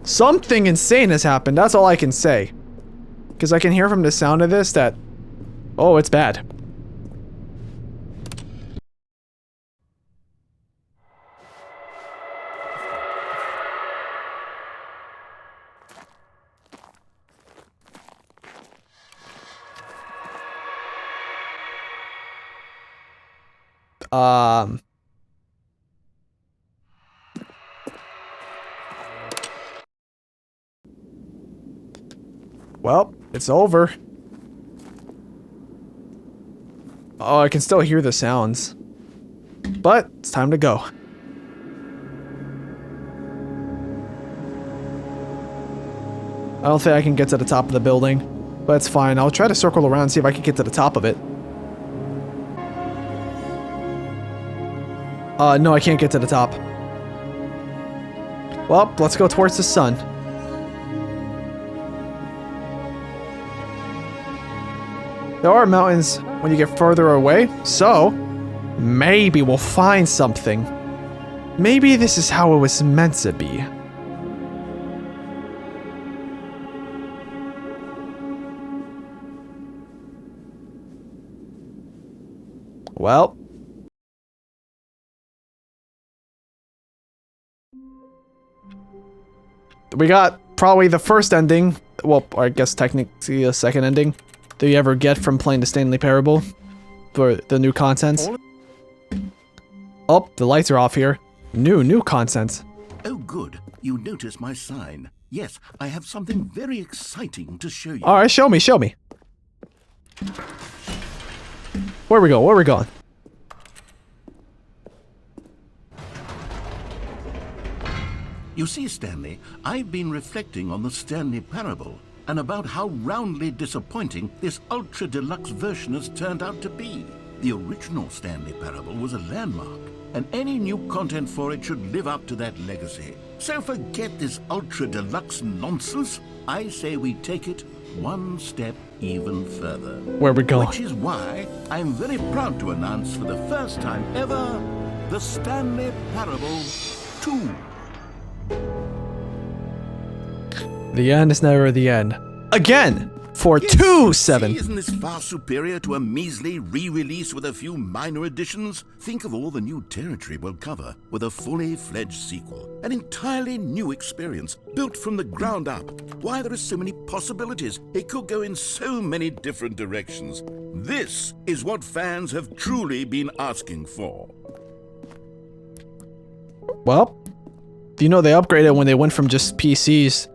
Something insane has happened, that's all I can say. Because I can hear from the sound of this that... Oh, it's bad. Well, it's over. Oh, I can still hear the sounds. But, it's time to go. I don't think I can get to the top of the building. But it's fine, I'll try to circle around and see if I can get to the top of it. No, I can't get to the top. Well, let's go towards the sun. There are mountains when you get further away, so maybe we'll find something. Maybe this is how it was meant to be. Well. We got probably the first ending, well, I guess technically the second ending, that you ever get from playing the Stanley Parable for the new content. Oh, the lights are off here. New content. Oh, good. You noticed my sign. Yes, I have something very exciting to show you. All right, show me, show me. Where we go? Where we going? You see, Stanley, I've been reflecting on the Stanley Parable and about how roundly disappointing this Ultra Deluxe version has turned out to be. The original Stanley Parable was a landmark, and any new content for it should live up to that legacy. So forget this Ultra Deluxe nonsense. I say we take it one step even further. Where we going? Which is why I'm very proud to announce for the first time ever, the Stanley Parable 2. The end is never the end. Again! For Yes, 2-7. see, isn't this far superior to a measly re-release with a few minor additions? Think of all the new territory we'll cover with a fully fledged sequel. An entirely new experience, built from the ground up. Why, there are so many possibilities. It could go in so many different directions. This is what fans have truly been asking for. Well, you know they upgraded when they went from just PCs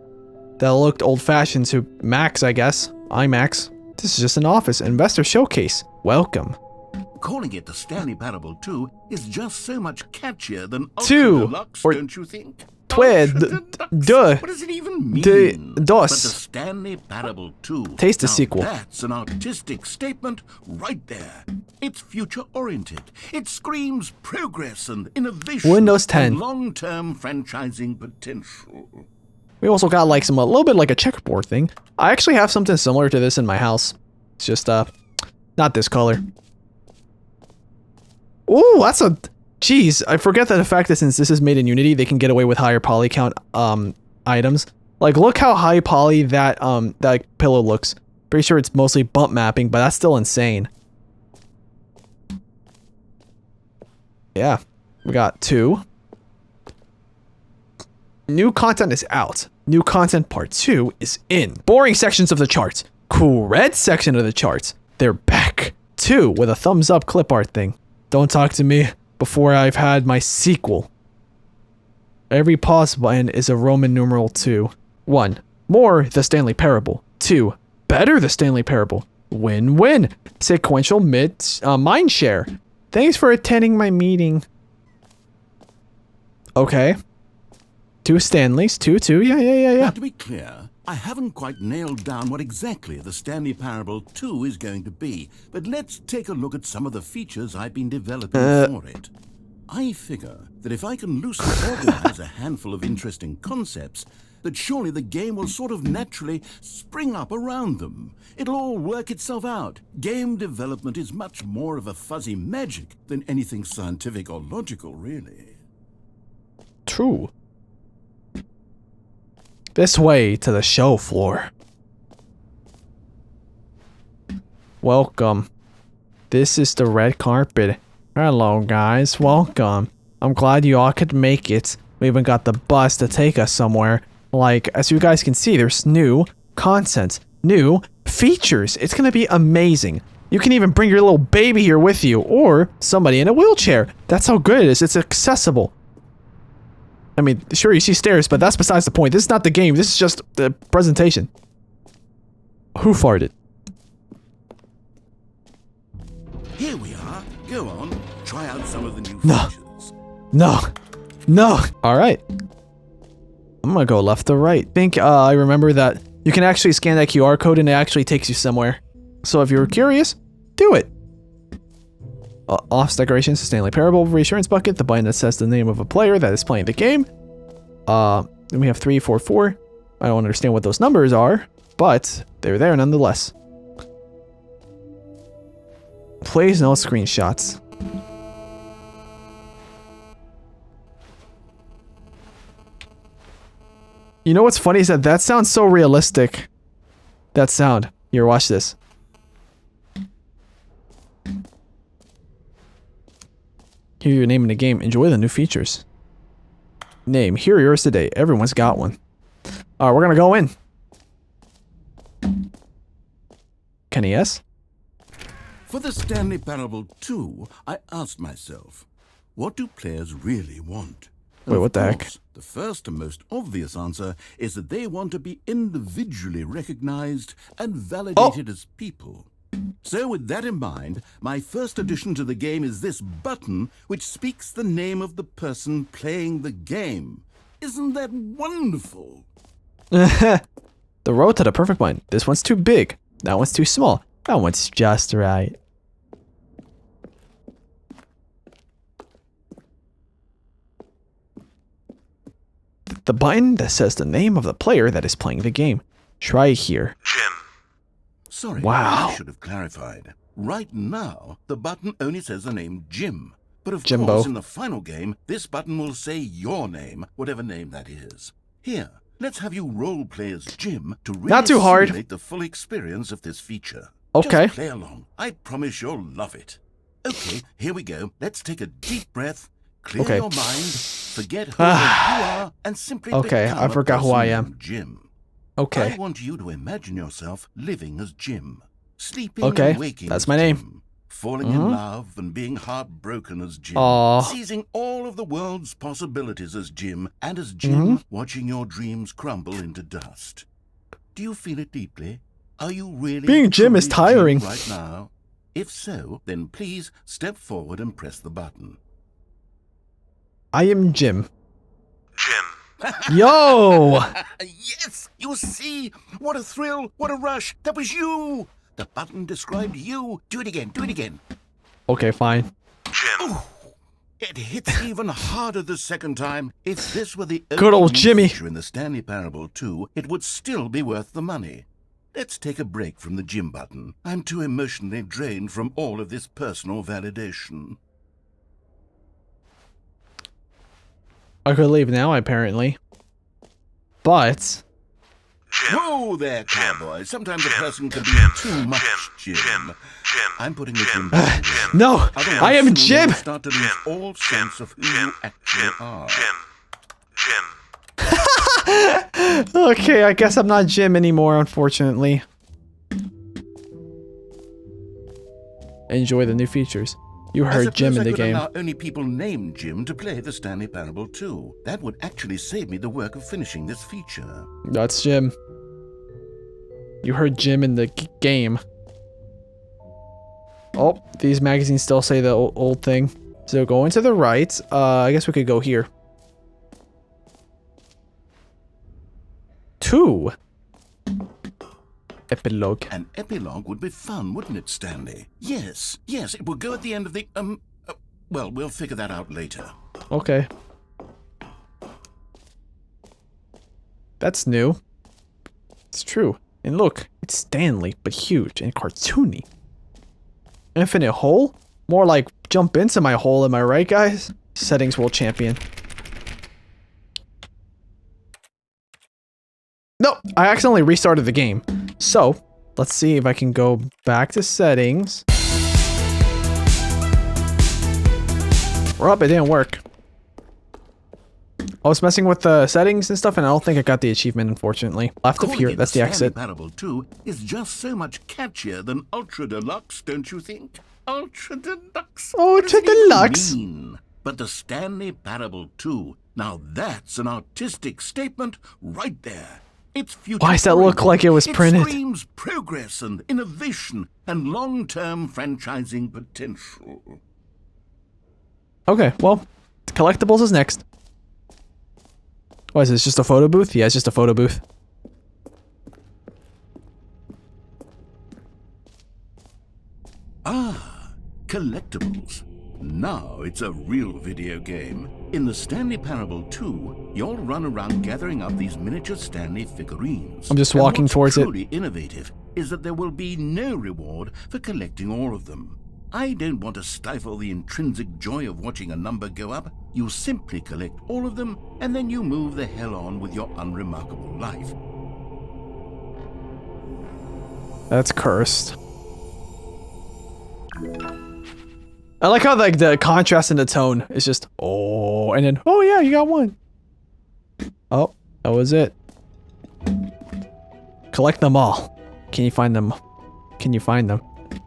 that looked old-fashioned to Macs, I guess. iMacs. This is just an office. Investor showcase. Welcome. Calling it the Stanley Parable 2 is just so much catchier than Ultra 2 Deluxe, or don't you think? Twid. Ultra Deluxe. Duh. What does it even mean? Dos. But the Stanley Parable 2. Taste the now sequel. That's an artistic statement right there. It's future-oriented. It screams progress and innovation. Windows 10. And long-term franchising potential. We also got like a little bit like a checkerboard thing. I actually have something similar to this in my house. It's just not this color. Ooh, that's a jeez. I forget that the fact that since this is made in Unity, they can get away with higher poly count items. Like look how high poly that that pillow looks. Pretty sure it's mostly bump mapping, but that's still insane. Yeah, we got 2. New content is out. New content part 2 is in. Boring sections of the charts. Cool red section of the charts. They're back. 2 with a thumbs up clip art thing. Don't talk to me before I've had my sequel. Every pause button is a Roman numeral 2. 1. More the Stanley Parable. 2. Better the Stanley Parable. Win-win. Sequential mind share. Thanks for attending my meeting. Okay. 2 Stanleys, 2, yeah. Now, to be clear, I haven't quite nailed down what exactly the Stanley Parable 2 is going to be, but let's take a look at some of the features I've been developing for it. I figure that if I can loosely organize a handful of interesting concepts, that surely the game will sort of naturally spring up around them. It'll all work itself out. Game development is much more of a fuzzy magic than anything scientific or logical, really. True. This way to the show floor. Welcome. This is the red carpet. Hello guys, welcome. I'm glad you all could make it. We even got the bus to take us somewhere. Like, as you guys can see, there's new content, new features. It's gonna be amazing. You can even bring your little baby here with you, or somebody in a wheelchair. That's how good it is. It's accessible. I mean, sure, you see stairs, but that's besides the point. This is not the game. This is just the presentation. Who farted? Here we are. Go on. Try out some of the new No. features. No. All right. I'm gonna go left to right. I remember that you can actually scan that QR code and it actually takes you somewhere. So if you're curious, do it. Off decorations, Stanley Parable reassurance bucket, the button that says the name of a player that is playing the game. Then we have 3, 4, 4. I don't understand what those numbers are, but they're there nonetheless. Please no screenshots. You know what's funny is that sounds so realistic. That sound. Here, watch this. Here your name in the game. Enjoy the new features. Name. Here are yours today. Everyone's got one. Alright, we're gonna go in. Kenny S? For the Stanley Parable 2, I asked myself, what do players really want? Wait, Of what the heck? course, the first and most obvious answer is that they want to be individually recognized and validated as people. So with that in mind, my first addition to the game is this button which speaks the name of the person playing the game. Isn't that wonderful? The road to the perfect one. This one's too big. That one's too small. That one's just right. The button that says the name of the player that is playing the game. Try here. Jim. Sorry, Wow. I should have clarified. Right now, the button only says the name Jim. But of Jimbo. course, in the final game, this button will say your name, whatever name that is. Here, let's have you role play as Jim to really Not too hard. simulate the full experience of this feature. Okay. Just play along. I promise you'll love it. Okay, here we go. Let's take a deep breath, clear Okay. your mind, forget who you are, and simply Okay, become I a forgot who person I am. named Jim. Okay. I want you to imagine yourself living as Jim, sleeping Okay, and waking that's as my name. Jim, falling in love and being heartbroken as Jim, Aw. seizing all of the world's possibilities as Jim, and as Jim, watching your dreams crumble into dust. Do you feel it deeply? Are you really Being Jim is truly tiring. right now? If so, then please step forward and press the button. I am Jim. Jim. Yo! Yes! You see? What a thrill! What a rush! That was you! The button described you. Do it again. Do it again. Okay, fine. Jim. It hits even harder the second time. If this were the Good only old new Jimmy. feature in the Stanley Parable 2, it would still be worth the money. Let's take a break from the Jim button. I'm too emotionally drained from all of this personal validation. I could leave now, apparently. But Jim. Whoa there, cowboy. Sometimes a person can be Jim. too much Jim. Jim. Jim. Jim. I'm putting the Jim button down. no, Otherwise, I am soon Jim. you'll start to lose all sense of who you actually are. Jim. Okay, I guess I'm not Jim anymore, unfortunately. Enjoy the new features. You I heard Jim suppose in I the could game. allow only people named Jim to play the Stanley Parable 2. That would actually save me the work of finishing this feature. That's Jim. You heard Jim in the game. Oh, these magazines still say the old thing. So going to the right, I guess we could go here. 2. Epilogue. An epilogue would be fun, wouldn't it, Stanley? Yes, yes, it would go at the end of the, well, we'll figure that out later. Okay. That's new. It's true. And look, it's Stanley, but huge and cartoony. Infinite hole? More like jump into my hole, am I right, guys? Settings world champion. No, I accidentally restarted the game. So, let's see if I can go back to settings. We're up, it didn't work. I was messing with the settings and stuff, and I don't think I got the achievement, unfortunately. Left of Calling here, it that's the Stanley exit. Parable 2 is just so much catchier than Ultra Deluxe, don't you think? Ultra Deluxe. What does Ultra it even Deluxe. mean? But the Stanley Parable 2, now that's an artistic statement right there. It's future. Why does that look like it was printed? It screams progress and innovation and long-term franchising potential. Okay, well, collectibles is next. What is this, just a photo booth? Yeah, it's just a photo booth. Ah, collectibles. Now it's a real video game. In the Stanley Parable 2, you'll run around gathering up these miniature Stanley figurines. I'm just And walking what's towards it. truly innovative is that there will be no reward for collecting all of them. I don't want to stifle the intrinsic joy of watching a number go up. You simply collect all of them, and then you move the hell on with your unremarkable life. That's cursed. I like how like the contrast in the tone is just oh, and then oh yeah, you got one. Oh, that was it. Collect them all. Can you find them? Can you find them?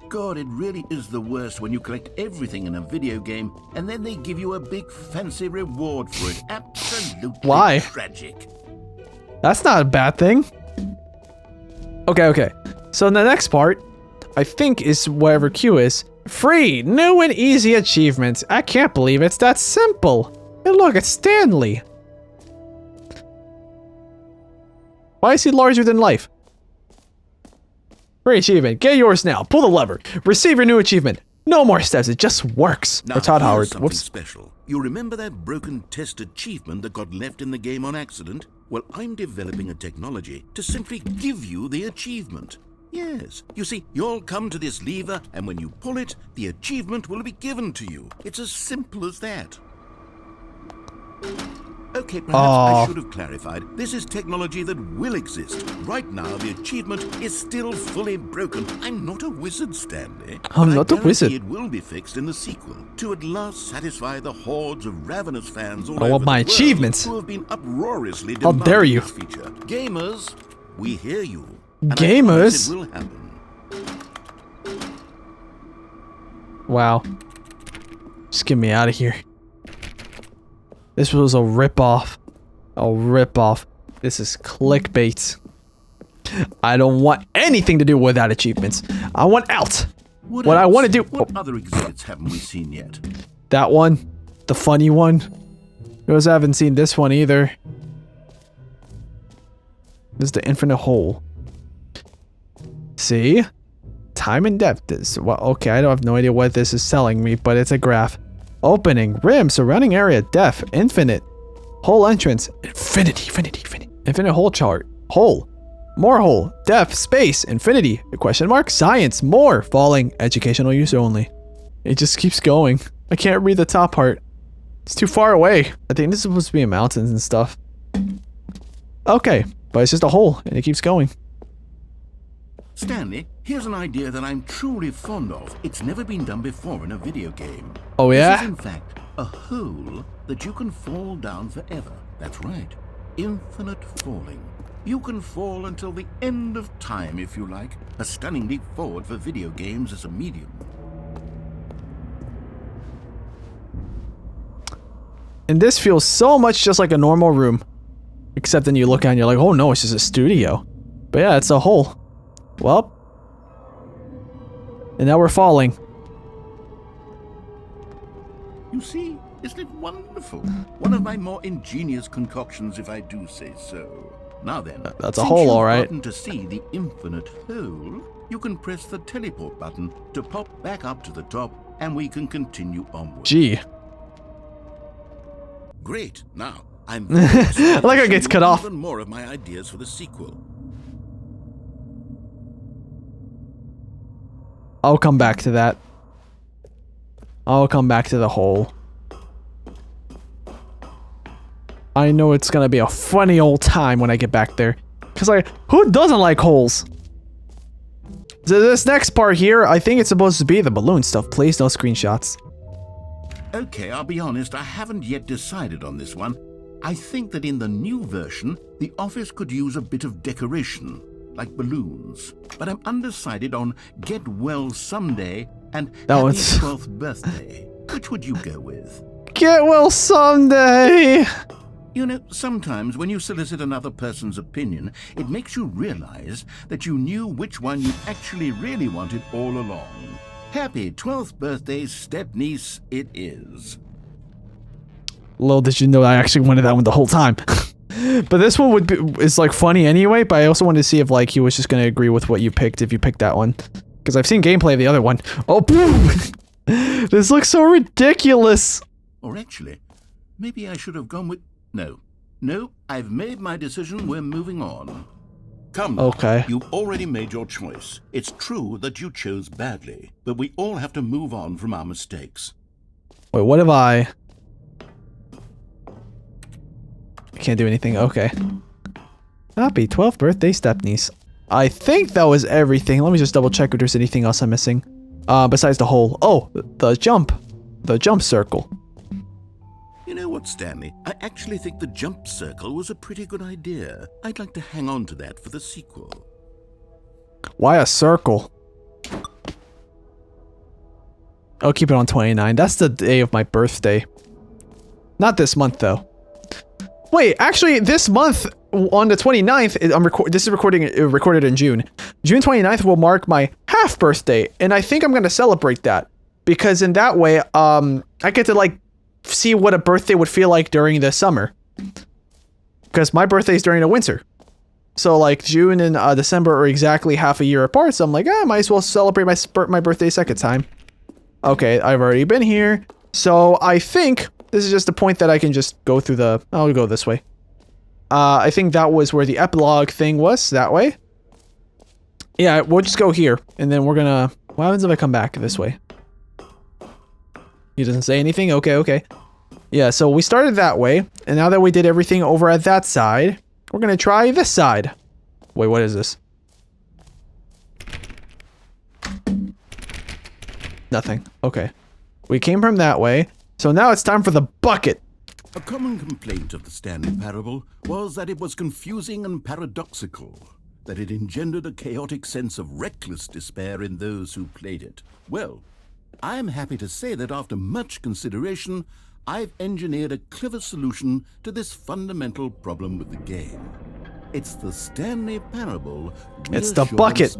God, it really is the worst when you collect everything in a video game and then they give you a big fancy reward for it. Absolutely Why? tragic. That's not a bad thing. Okay. So the next part, I think, is whatever Q is. Free, new and easy achievements. I can't believe it's that simple. Hey, look, it's Stanley. Why is he larger than life? Free achievement. Get yours now. Pull the lever. Receive your new achievement. No more steps. It just works. Now, Or Todd here's Howard. something Whoops. special. You remember that broken test achievement that got left in the game on accident? Well, I'm developing a technology to simply give you the achievement. Yes. You see, you'll come to this lever, and when you pull it, the achievement will be given to you. It's as simple as that. Okay, perhaps I should have clarified. This is technology that will exist. Right now, the achievement is still fully broken. I'm not a wizard, Stanley. I'm not a wizard. It will be fixed in the sequel to at last satisfy the hordes of ravenous fans all I over want the my world achievements. who have been uproariously How demanding dare you. this feature. Gamers, we hear you. And I Gamers? promise it will happen. Wow. Just get me out of here. This was a ripoff. A ripoff. This is clickbait. I don't want anything to do with that achievements. I want out. What I else? want to do. What other exhibits haven't we seen yet? That one. The funny one. Because I haven't seen this one either. This is the infinite hole. See? Time and depth is. Well, okay, I don't have no idea what this is telling me, but it's a graph. Opening, rim, surrounding area, depth, infinite. Hole entrance, infinity. Infinite hole chart. Hole. More hole. Depth, space, infinity. Question mark, science, more. Falling, educational use only. It just keeps going. I can't read the top part. It's too far away. I think this is supposed to be in mountains and stuff. Okay, but it's just a hole, and it keeps going. Stanley, here's an idea that I'm truly fond of. It's never been done before in a video game. Oh This yeah? is, in fact, a hole that you can fall down forever. That's right. Infinite falling. You can fall until the end of time, if you like. A stunning leap forward for video games as a medium. And this feels so much just like a normal room. Except then you look at it and you're like, oh no, it's just a studio. But yeah, it's a hole. Well. And now we're falling. You see, isn't it wonderful? One of my more ingenious concoctions, if I do say so. Now then, That's a since hole, you've all right. gotten to see the infinite hole, you can press the teleport button to pop back up to the top, and we can continue onward. Gee. Great. Now, I'm I like how it gets cut off. Even more of my ideas for the sequel. I'll come back to that. I'll come back to the hole. I know it's gonna be a funny old time when I get back there. Cause like, who doesn't like holes? So this next part here, I think it's supposed to be the balloon stuff. Please, no screenshots. Okay, I'll be honest, I haven't yet decided on this one. I think that in the new version, the office could use a bit of decoration, like balloons. But I'm undecided on Get Well Someday and That Happy one's- 12th Birthday. Which would you go with? Get well someday. You know, sometimes when you solicit another person's opinion, it makes you realize that you knew which one you actually really wanted all along. Happy 12th birthday, step-niece, it is. Little did you know I actually wanted that one the whole time. But this one would be is like funny anyway, but I also wanted to see if like he was just gonna agree with what you picked if you picked that one. Because I've seen gameplay of the other one. Oh boom! This looks so ridiculous. Or actually, maybe I should have gone with... No, I've made my decision, we're moving on. Come now, Okay. you've already made your choice. It's true that you chose badly, but we all have to move on from our mistakes. Wait, what if I can't do anything? Okay. Happy 12th birthday, stepniece. I think that was everything. Let me just double check if there's anything else I'm missing. Besides the hole. Oh, the jump circle. You know what, Stanley? I actually think the jump circle was a pretty good idea. I'd like to hang on to that for the sequel. Why a circle? I'll keep it on 29. That's the day of my birthday. Not this month though. Wait, actually this month on the 29th, this is recorded in June. June 29th will mark my half birthday, and I think I'm going to celebrate that because in that way I get to like see what a birthday would feel like during the summer. Because my birthday is during the winter. So like June and December are exactly half a year apart, so I'm like, I might as well celebrate my birthday second time. Okay, I've already been here. So I think this is just a point that I can just go through the... I'll go this way. I think that was where the epilogue thing was, that way. Yeah, we'll just go here, and then we're gonna... What happens if I come back this way? He doesn't say anything? Okay. Yeah, so we started that way, and now that we did everything over at that side, we're gonna try this side. Wait, what is this? Nothing. Okay. We came from that way, so now it's time for the bucket. A common complaint of the Stanley Parable was that it was confusing and paradoxical, that it engendered a chaotic sense of reckless despair in those who played it. Well, I am happy to say that after much consideration, I've engineered a clever solution to this fundamental problem with the game. It's the Stanley Parable. It's the bucket.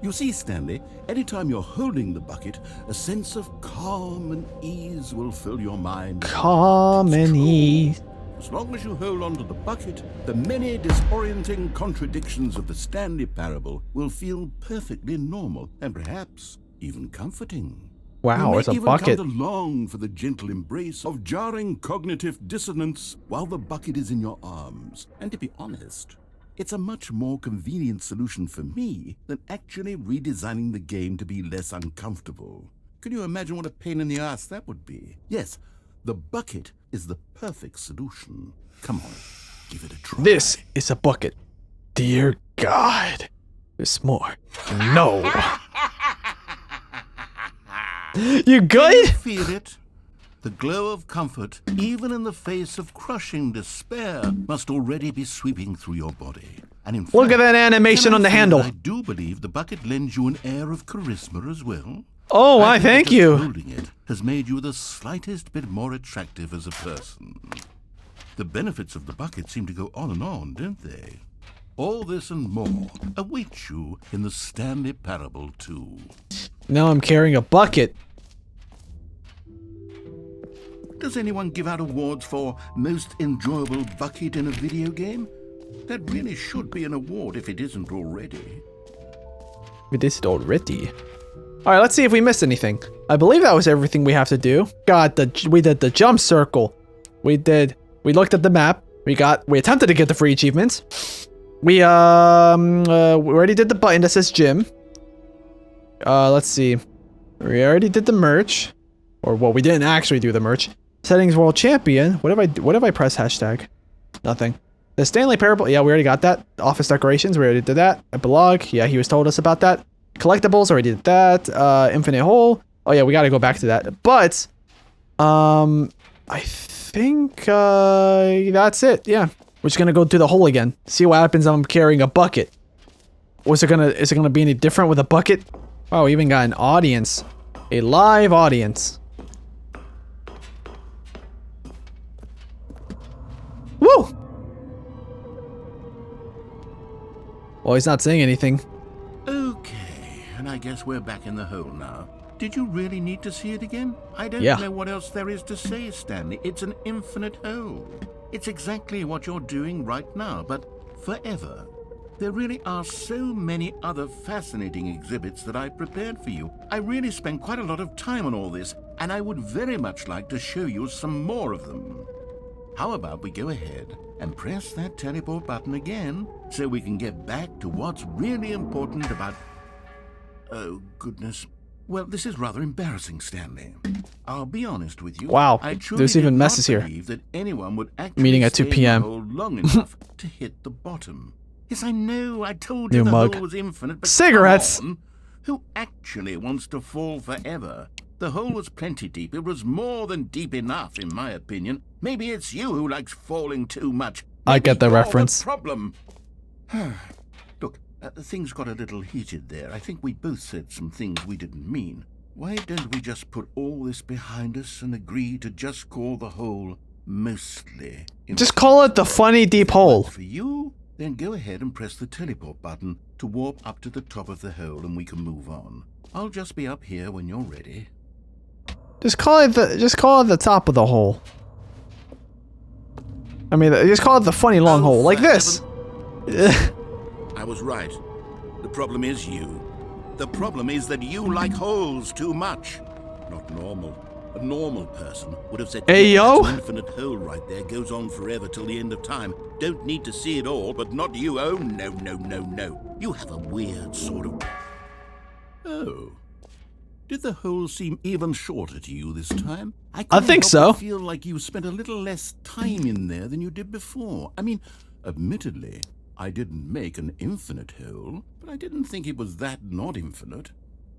You see, Stanley, anytime you're holding the bucket, a sense of calm and ease will fill your mind. Calm and ease. As long as you hold on to the bucket, the many disorienting contradictions of the Stanley Parable will feel perfectly normal and perhaps even comforting. Wow, it's a bucket. You may even come to long for the gentle embrace of jarring cognitive dissonance while the bucket is in your arms. And to be honest, it's a much more convenient solution for me than actually redesigning the game to be less uncomfortable. Can you imagine what a pain in the ass that would be? Yes, the bucket is the perfect solution. Come on, give it a try. This is a bucket. Dear God. There's more. No. You good? Can you feel it? The glow of comfort, even in the face of crushing despair, must already be sweeping through your body. And in Look fact, at that animation on the handle. I do believe the bucket lends you an air of charisma as well. Oh, I why, think thank just you. Holding it has made you the slightest bit more attractive as a person. The benefits of the bucket seem to go on and on, don't they? All this and more awaits you in the Stanley Parable 2. Now I'm carrying a bucket. Does anyone give out awards for most enjoyable bucket in a video game? That really should be an award if it isn't already. We did it already. Alright, let's see if we missed anything. I believe that was everything we have to do. God, we did the jump circle. We looked at the map. We attempted to get the free achievements. We already did the button that says gym. Let's see. We already did the merch. Or, well, we didn't actually do the merch. Settings World Champion. What have I pressed hashtag? Nothing. The Stanley Parable. Yeah, we already got that. Office decorations. We already did that. Epilogue. Yeah, he was told us about that. Collectibles. Already did that. Infinite Hole. Oh yeah, we got to go back to that. But, I think that's it. Yeah, we're just gonna go to the hole again. See what happens. I'm carrying a bucket. Is it gonna be any different with a bucket? Wow, we even got an audience. A live audience. Woo! Well, he's not saying anything. Okay, and I guess we're back in the hole now. Did you really need to see it again? I don't know what else there is to say, Stanley. It's an infinite hole. It's exactly what you're doing right now, but forever. There really are so many other fascinating exhibits that I prepared for you. I really spent quite a lot of time on all this, and I would very much like to show you some more of them. How about we go ahead and press that teleport button again so we can get back to what's really important about... Oh, goodness. Well, this is rather embarrassing, Stanley. I'll be honest with you. Wow, I truly there's even did not messes here. believe that anyone would actually Meeting at 2 stay in p.m. the hole long enough to hit the bottom. Yes, I know. I told you New the mug. hole was infinite, but Cigarettes. come on. Who actually wants to fall forever? The hole was plenty deep. It was more than deep enough, in my opinion. Maybe it's you who likes falling too much. I Maybe get the you're reference. Problem. Look, things got a little heated there. I think we both said some things we didn't mean. Why don't we just put all this behind us and agree to just call the hole mostly? Just call it the funny deep hole. For you, then go ahead and press the teleport button to warp up to the top of the hole and we can move on. I'll just be up here when you're ready. Just call it the top of the hole. I mean, just call it the funny long hole, like this. I was right. The problem is you. The problem is that you like holes too much. Not normal. A normal person would have said, hey, yo! That's an infinite hole right there, goes on forever till the end of time. Don't need to see it all, but not you. Oh, no, no, no, no. You have a weird sort of... Oh. Did the hole seem even shorter to you this time? I think so. I feel like you spent a little less time in there than you did before. I mean, admittedly, I didn't make an infinite hole, but I didn't think it was that not infinite.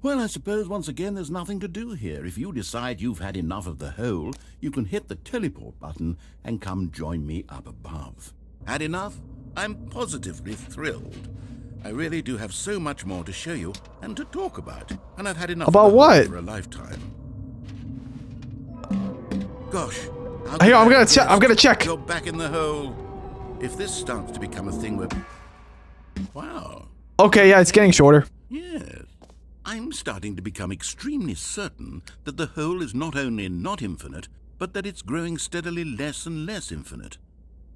Well, I suppose once again there's nothing to do here. If you decide you've had enough of the hole, you can hit the teleport button and come join me up above. Had enough? I'm positively thrilled. I really do have so much more to show you and to talk about. And I've had enough about of the what? hole for a lifetime. Gosh. Here, I'm gonna check. You're back in the hole. If this starts to become a thing where... Wow. Okay, yeah, it's getting shorter. Yes. I'm starting to become extremely certain that the hole is not only not infinite, but that it's growing steadily less and less infinite.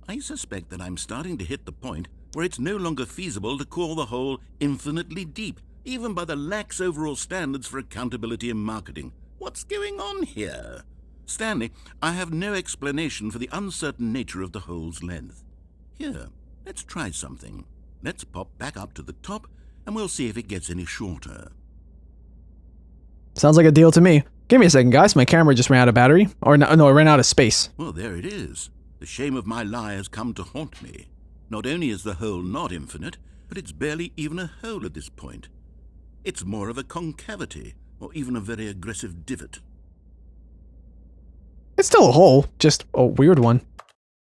I suspect that I'm starting to hit the point where it's no longer feasible to call the hole infinitely deep, even by the lax overall standards for accountability and marketing. What's going on here? Stanley, I have no explanation for the uncertain nature of the hole's length. Here, let's try something. Let's pop back up to the top, and we'll see if it gets any shorter. Sounds like a deal to me. Give me a second, guys. My camera just ran out of battery. Or no, it ran out of space. Well, there it is. The shame of my lie has come to haunt me. Not only is the hole not infinite, but it's barely even a hole at this point. It's more of a concavity, or even a very aggressive divot. It's still a hole, just a weird one.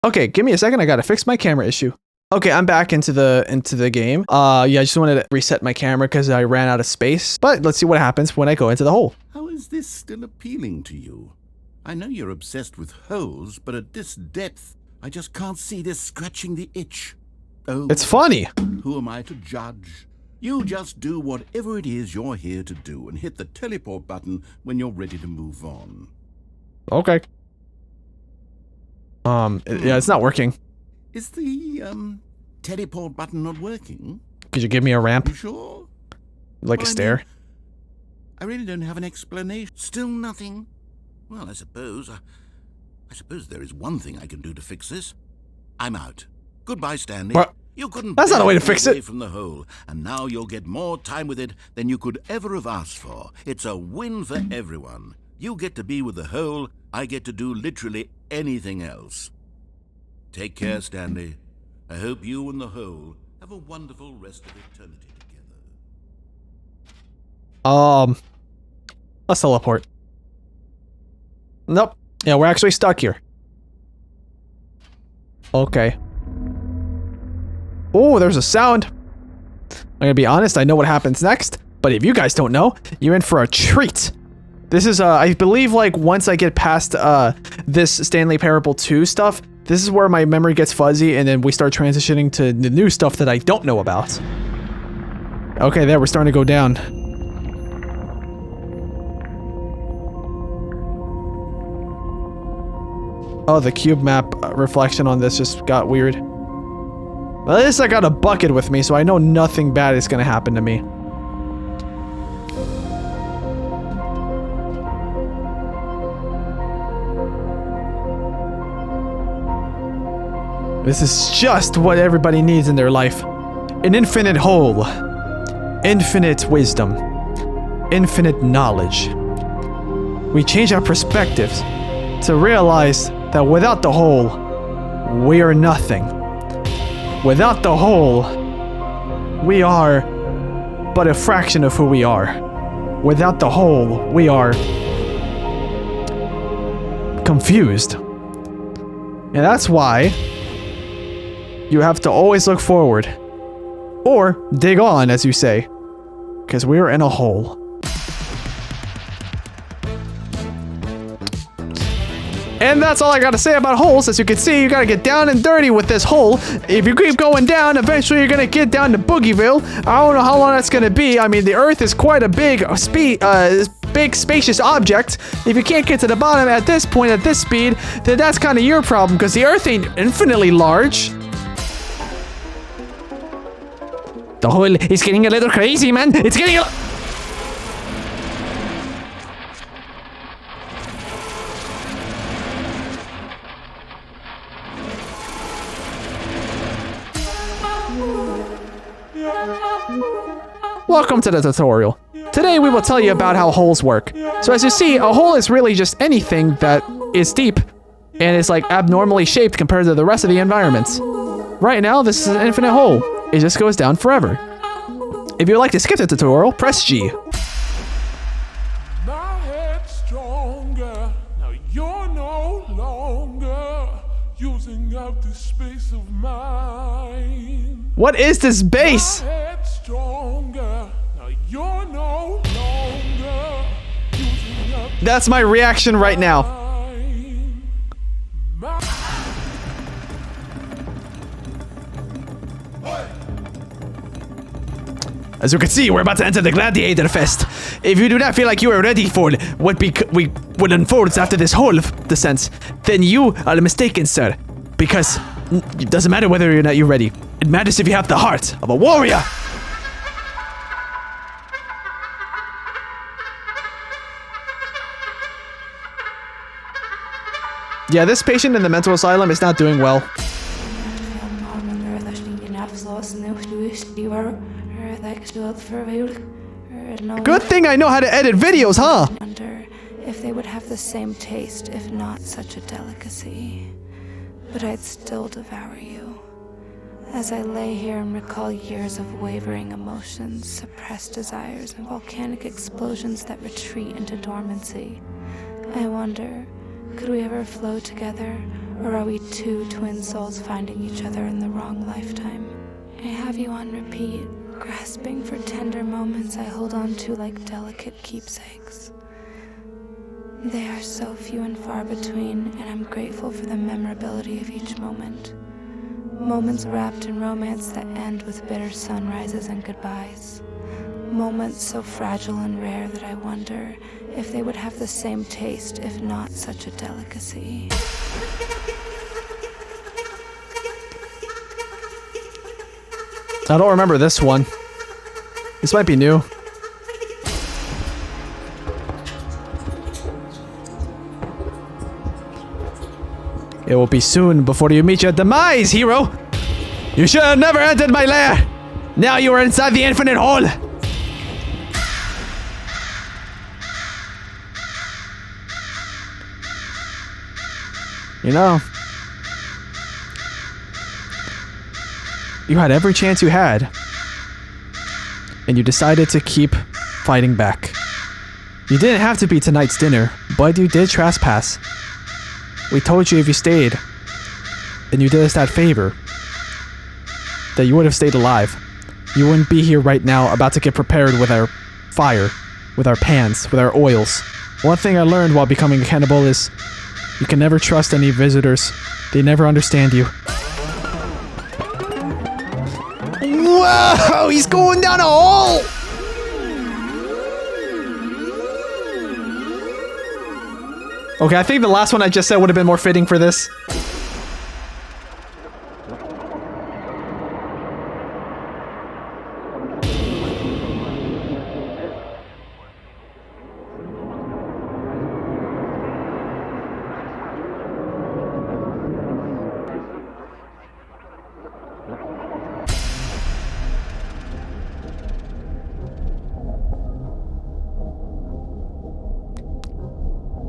Okay, give me a second. I gotta fix my camera issue. Okay, I'm back into the game. Yeah, I just wanted to reset my camera because I ran out of space. But let's see what happens when I go into the hole. How is this still appealing to you? I know you're obsessed with holes, but at this depth, I just can't see this scratching the itch. Oh, it's funny. Who am I to judge? You just do whatever it is you're here to do and hit the teleport button when you're ready to move on. Okay. Yeah, it's not working. Is the, teleport button not working? Could you give me a ramp? You sure? Like a stair? I really don't have an explanation. Still nothing? Well, I suppose there is one thing I can do to fix this. I'm out. Goodbye, Stanley. What? You couldn't. That's not a way to fix it. From the hole, and now you'll get more time with it than you could ever have asked for. It's a win for everyone. You get to be with the hole. I get to do literally anything else. Take care, Stanley. I hope you and the hole have a wonderful rest of eternity together. Let's teleport. Nope. Yeah, we're actually stuck here. Okay. Oh, there's a sound. I'm gonna be honest, I know what happens next, but if you guys don't know, you're in for a treat. This is, I believe, like, once I get past, this Stanley Parable 2 stuff, this is where my memory gets fuzzy, and then we start transitioning to the new stuff that I don't know about. Okay, there, we're starting to go down. Oh, the cube map reflection on this just got weird. Well, at least I got a bucket with me, so I know nothing bad is gonna happen to me. This is just what everybody needs in their life. An infinite hole. Infinite wisdom. Infinite knowledge. We change our perspectives to realize that without the hole, we are nothing. Without the hole, we are but a fraction of who we are. Without the hole, we are confused. And that's why you have to always look forward. Or dig on, as you say. Because we're in a hole. And that's all I gotta say about holes. As you can see, you gotta get down and dirty with this hole. If you keep going down, eventually you're gonna get down to Boogieville. I don't know how long that's gonna be. I mean, the Earth is quite a big, big spacious object. If you can't get to the bottom at this point, at this speed, then that's kind of your problem, because the Earth ain't infinitely large. The hole is getting a little crazy, man. It's getting a... Welcome to the tutorial. Today we will tell you about how holes work. So as you see, a hole is really just anything that is deep and is like abnormally shaped compared to the rest of the environments. Right now, this is an infinite hole. It just goes down forever. If you would like to skip the tutorial, press G. My head's stronger. Now you're no longer using up the space of mine. What is this base? My head's stronger. Now you're no longer using up That's my reaction right now. mine. As you can see, we're about to enter the Gladiator Fest. If you do not feel like you are ready for what would unfold after this whole descent, then you are mistaken, sir. Because it doesn't matter whether or not you're ready. It matters if you have the heart of a warrior. Yeah, this patient in the mental asylum is not doing well. Good thing I know how to edit videos, huh? I wonder if they would have the same taste if not such a delicacy. But I'd still devour you. As I lay here and recall years of wavering emotions, suppressed desires, and volcanic explosions that retreat into dormancy, I wonder, could we ever flow together, or are we two twin souls finding each other in the wrong lifetime? I have you on repeat, grasping for tender moments I hold on to like delicate keepsakes. They are so few and far between, and I'm grateful for the memorability of each moment. Moments wrapped in romance that end with bitter sunrises and goodbyes. Moments so fragile and rare that I wonder if they would have the same taste if not such a delicacy. I don't remember this one. This might be new. It will be soon before you meet your demise, hero! You should have never entered my lair! Now you are inside the infinite hole! You know, you had every chance you had, and you decided to keep fighting back. You didn't have to be tonight's dinner, but you did trespass. We told you if you stayed, and you did us that favor, that you would have stayed alive. You wouldn't be here right now about to get prepared with our fire, with our pans, with our oils. One thing I learned while becoming a cannibal is you can never trust any visitors. They never understand you. Whoa! He's going down a hole! Okay, I think the last one I just said would have been more fitting for this.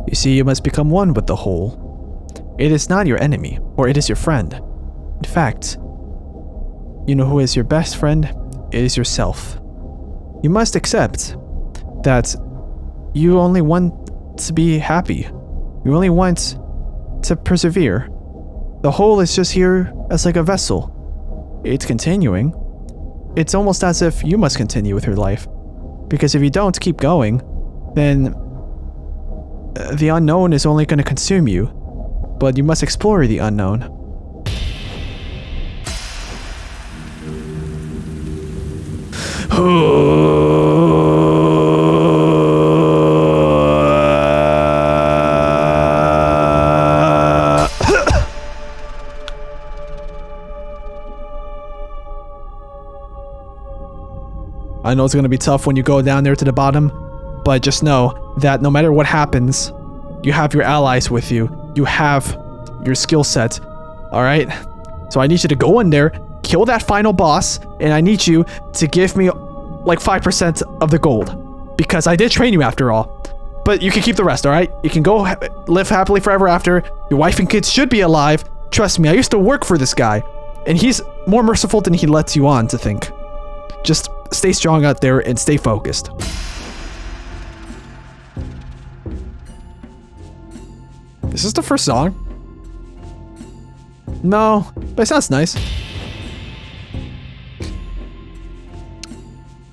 You see, you must become one with the whole. It is not your enemy, or it is your friend. In fact, you know who is your best friend? It is yourself. You must accept that you only want to be happy. You only want to persevere. The whole is just here as like a vessel. It's continuing. It's almost as if you must continue with your life. Because if you don't keep going, then the unknown is only going to consume you. but you must explore the unknown. I know it's going to be tough when you go down there to the bottom, but just know that no matter what happens, you have your allies with you. You have your skill set. Alright? So I need you to go in there, kill that final boss, and I need you to give me like 5% of the gold. Because I did train you after all. But you can keep the rest, alright? You can go live happily forever after. Your wife and kids should be alive. Trust me, I used to work for this guy. And he's more merciful than he lets you on to think. Just stay strong out there and stay focused. Is this the first song? No, but it sounds nice.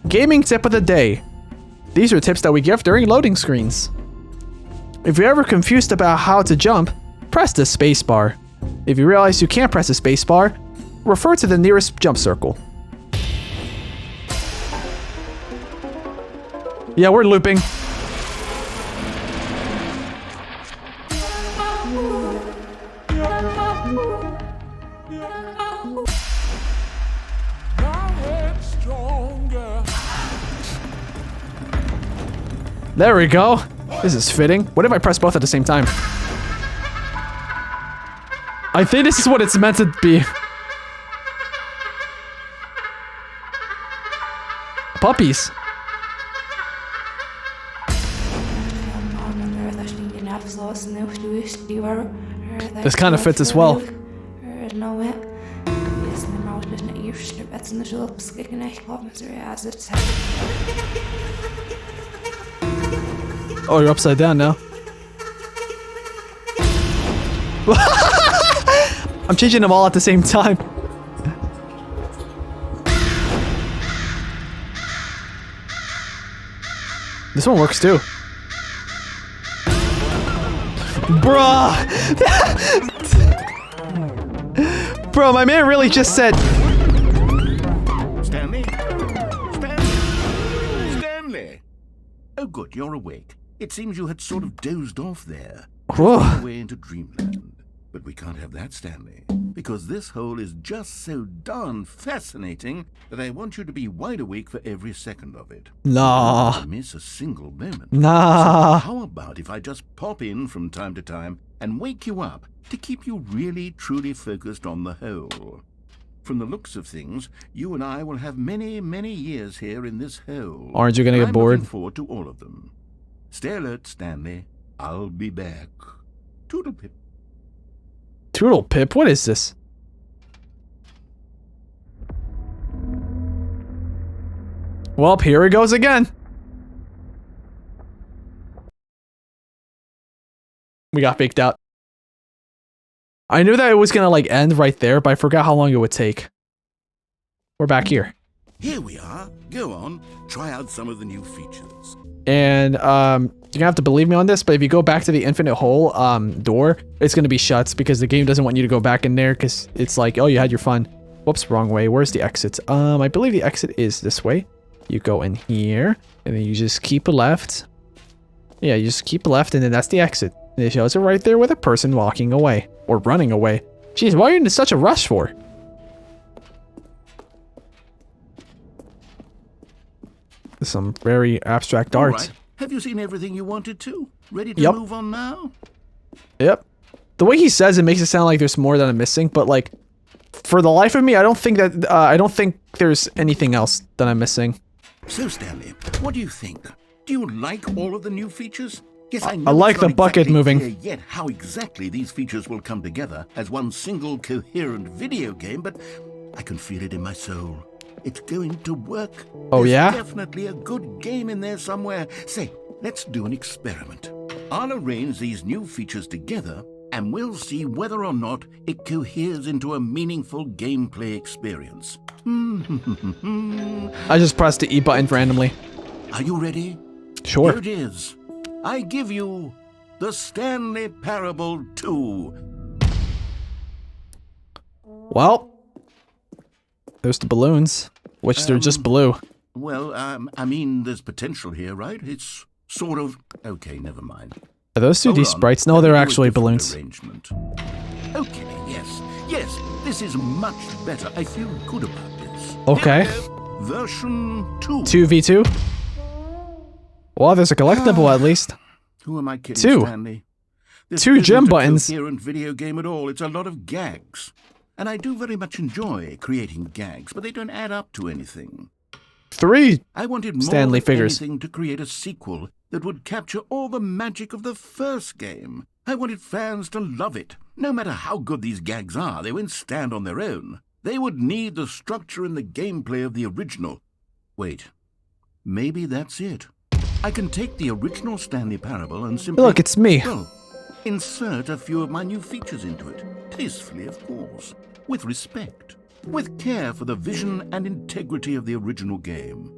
Gaming tip of the day. These are tips that we give during loading screens. If you're ever confused about how to jump, press the spacebar. If you realize you can't press the spacebar, refer to the nearest jump circle. Yeah, we're looping. There we go. This is fitting. What if I press both at the same time? I think this is what it's meant to be. Puppies. This kind of fits as well. Oh, you're upside down now. I'm changing them all at the same time. This one works too. Bruh! Bro, my man really just said... Stanley? Stanley! Oh good, you're awake. It seems you had sort of dozed off there. Away into dreamland. But we can't have that, Stanley. Because this hole is just so darn fascinating that I want you to be wide awake for every second of it. Nah. Don't miss a single moment. Nah. So how about if I just pop in from time to time and wake you up to keep you really, truly focused on the hole? From the looks of things, you and I will have many, many years here in this hole. Aren't you gonna get bored? I'm looking forward to all of them. Stay alert, Stanley. I'll be back. Toodle pip. Toodle pip? What is this? Well, here it goes again. We got faked out. I knew that it was gonna like end right there, but I forgot how long it would take. We're back here. Here we are. Go on. Try out some of the new features. And you're gonna have to believe me on this, but if you go back to the infinite hole door, it's gonna be shut because the game doesn't want you to go back in there because it's like, oh, you had your fun. Whoops, wrong way. Where's the exit? I believe the exit is this way. You go in here, and then you just keep left. Yeah, you just keep left, and then that's the exit. And it shows it right there with a person walking away or running away. Jeez, why are you in such a rush for? Some very abstract art. All right. Have you seen everything you wanted to? Ready to move on now? Yep. The way he says it makes it sound like there's more that I'm missing, but like, for the life of me, I don't think there's anything else that I'm missing. So, Stanley, what do you think? Do you like all of the new features? Yes, I like the bucket exactly moving. Clear yet how exactly these features will come together as one single coherent video game, but I can feel it in my soul. It's going to work. Oh, yeah? There's definitely a good game in there somewhere. Say, let's do an experiment. I'll arrange these new features together, and we'll see whether or not it coheres into a meaningful gameplay experience. I just pressed the E button randomly. Are you ready? Sure. Here it is. I give you the Stanley Parable 2, Well, there's the balloons, which they're just blue. Well, I mean, there's potential here, right? It's sort of... Okay, never mind. Are those 2D Hold on. sprites? No, Let me they're do a actually different balloons. Arrangement. Okay, yes, this is much better. I feel good about this. Okay. Here we go. Version 2. 2v2? Well, there's a collectible at least. Who am I kidding, 2. Stanley? This 2 gem isn't buttons. a coherent video game at all. It's a lot of gags. And I do very much enjoy creating gags, but they don't add up to anything. 3 I wanted more Stanley than figures. anything to create a sequel that would capture all the magic of the first game. I wanted fans to love it. No matter how good these gags are, they won't stand on their own. They would need the structure and the gameplay of the original. Wait, maybe that's it. I can take the original Stanley Parable and simply... Look, it's me. Well, insert a few of my new features into it. Tastefully, of course. With respect. With care for the vision and integrity of the original game.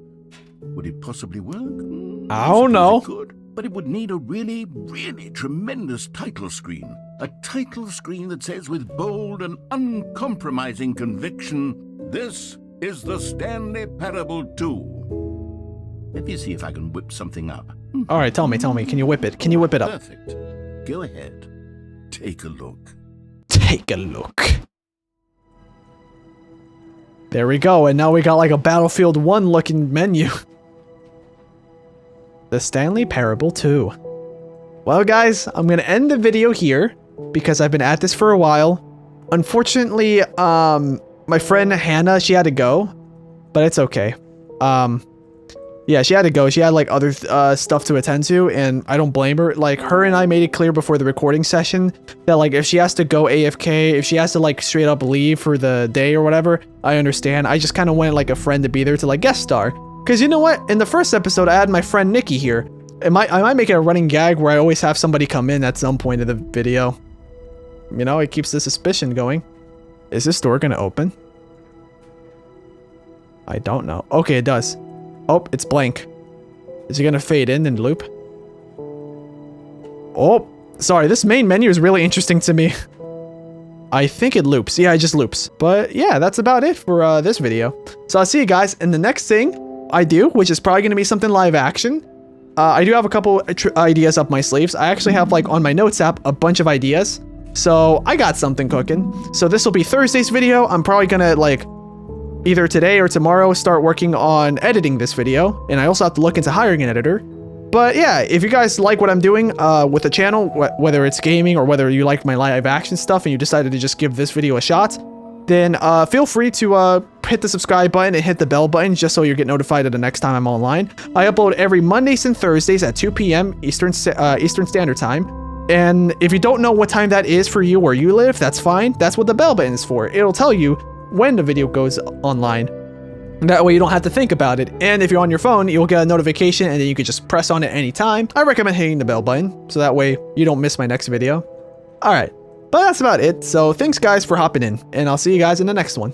Would it possibly work? I don't know. It could, but it would need a really, really tremendous title screen. A title screen that says with bold and uncompromising conviction, "This is the Stanley Parable 2." Let me see if I can whip something up. All right, tell me. Can you whip it? Can you whip it up? Perfect. Go ahead. Take a look. Take a look. There we go, and now we got like a Battlefield 1 looking menu. The Stanley Parable 2. Well guys, I'm gonna end the video here because I've been at this for a while. Unfortunately, my friend Hannah, she had to go, but it's okay. Yeah, she had to go. She had like other stuff to attend to, and I don't blame her. Like, her and I made it clear before the recording session that like if she has to go AFK, if she has to like straight up leave for the day or whatever, I understand. I just kind of wanted like a friend to be there to like guest star. Cause you know what? In the first episode, I had my friend Nikki here. I might make it a running gag where I always have somebody come in at some point of the video. You know, it keeps the suspicion going. Is this door gonna open? I don't know. Okay, it does. Oh, it's blank. Is it gonna fade in and loop? Oh, sorry, this main menu is really interesting to me. I think it loops. Yeah, it just loops. But yeah, that's about it for this video. So I'll see you guys in the next thing I do, which is probably gonna be something live action. I do have a couple ideas up my sleeves. I actually have like on my notes app a bunch of ideas. So I got something cooking. So this will be Thursday's video. I'm probably gonna like either today or tomorrow start working on editing this video, and I also have to look into hiring an editor. But yeah, if you guys like what I'm doing with the channel, whether it's gaming or whether you like my live action stuff and you decided to just give this video a shot, then feel free to hit the subscribe button and hit the bell button just so you get notified of the next time I'm online. I upload every Mondays and Thursdays at 2 p.m. Eastern Standard Time. And if you don't know what time that is for you where you live, that's fine. That's what the bell button is for. It'll tell you when the video goes online. That way you don't have to think about it. And if you're on your phone, you'll get a notification and then you can just press on it anytime. I recommend hitting the bell button so that way you don't miss my next video. All right, but that's about it. So thanks guys for hopping in, and I'll see you guys in the next one.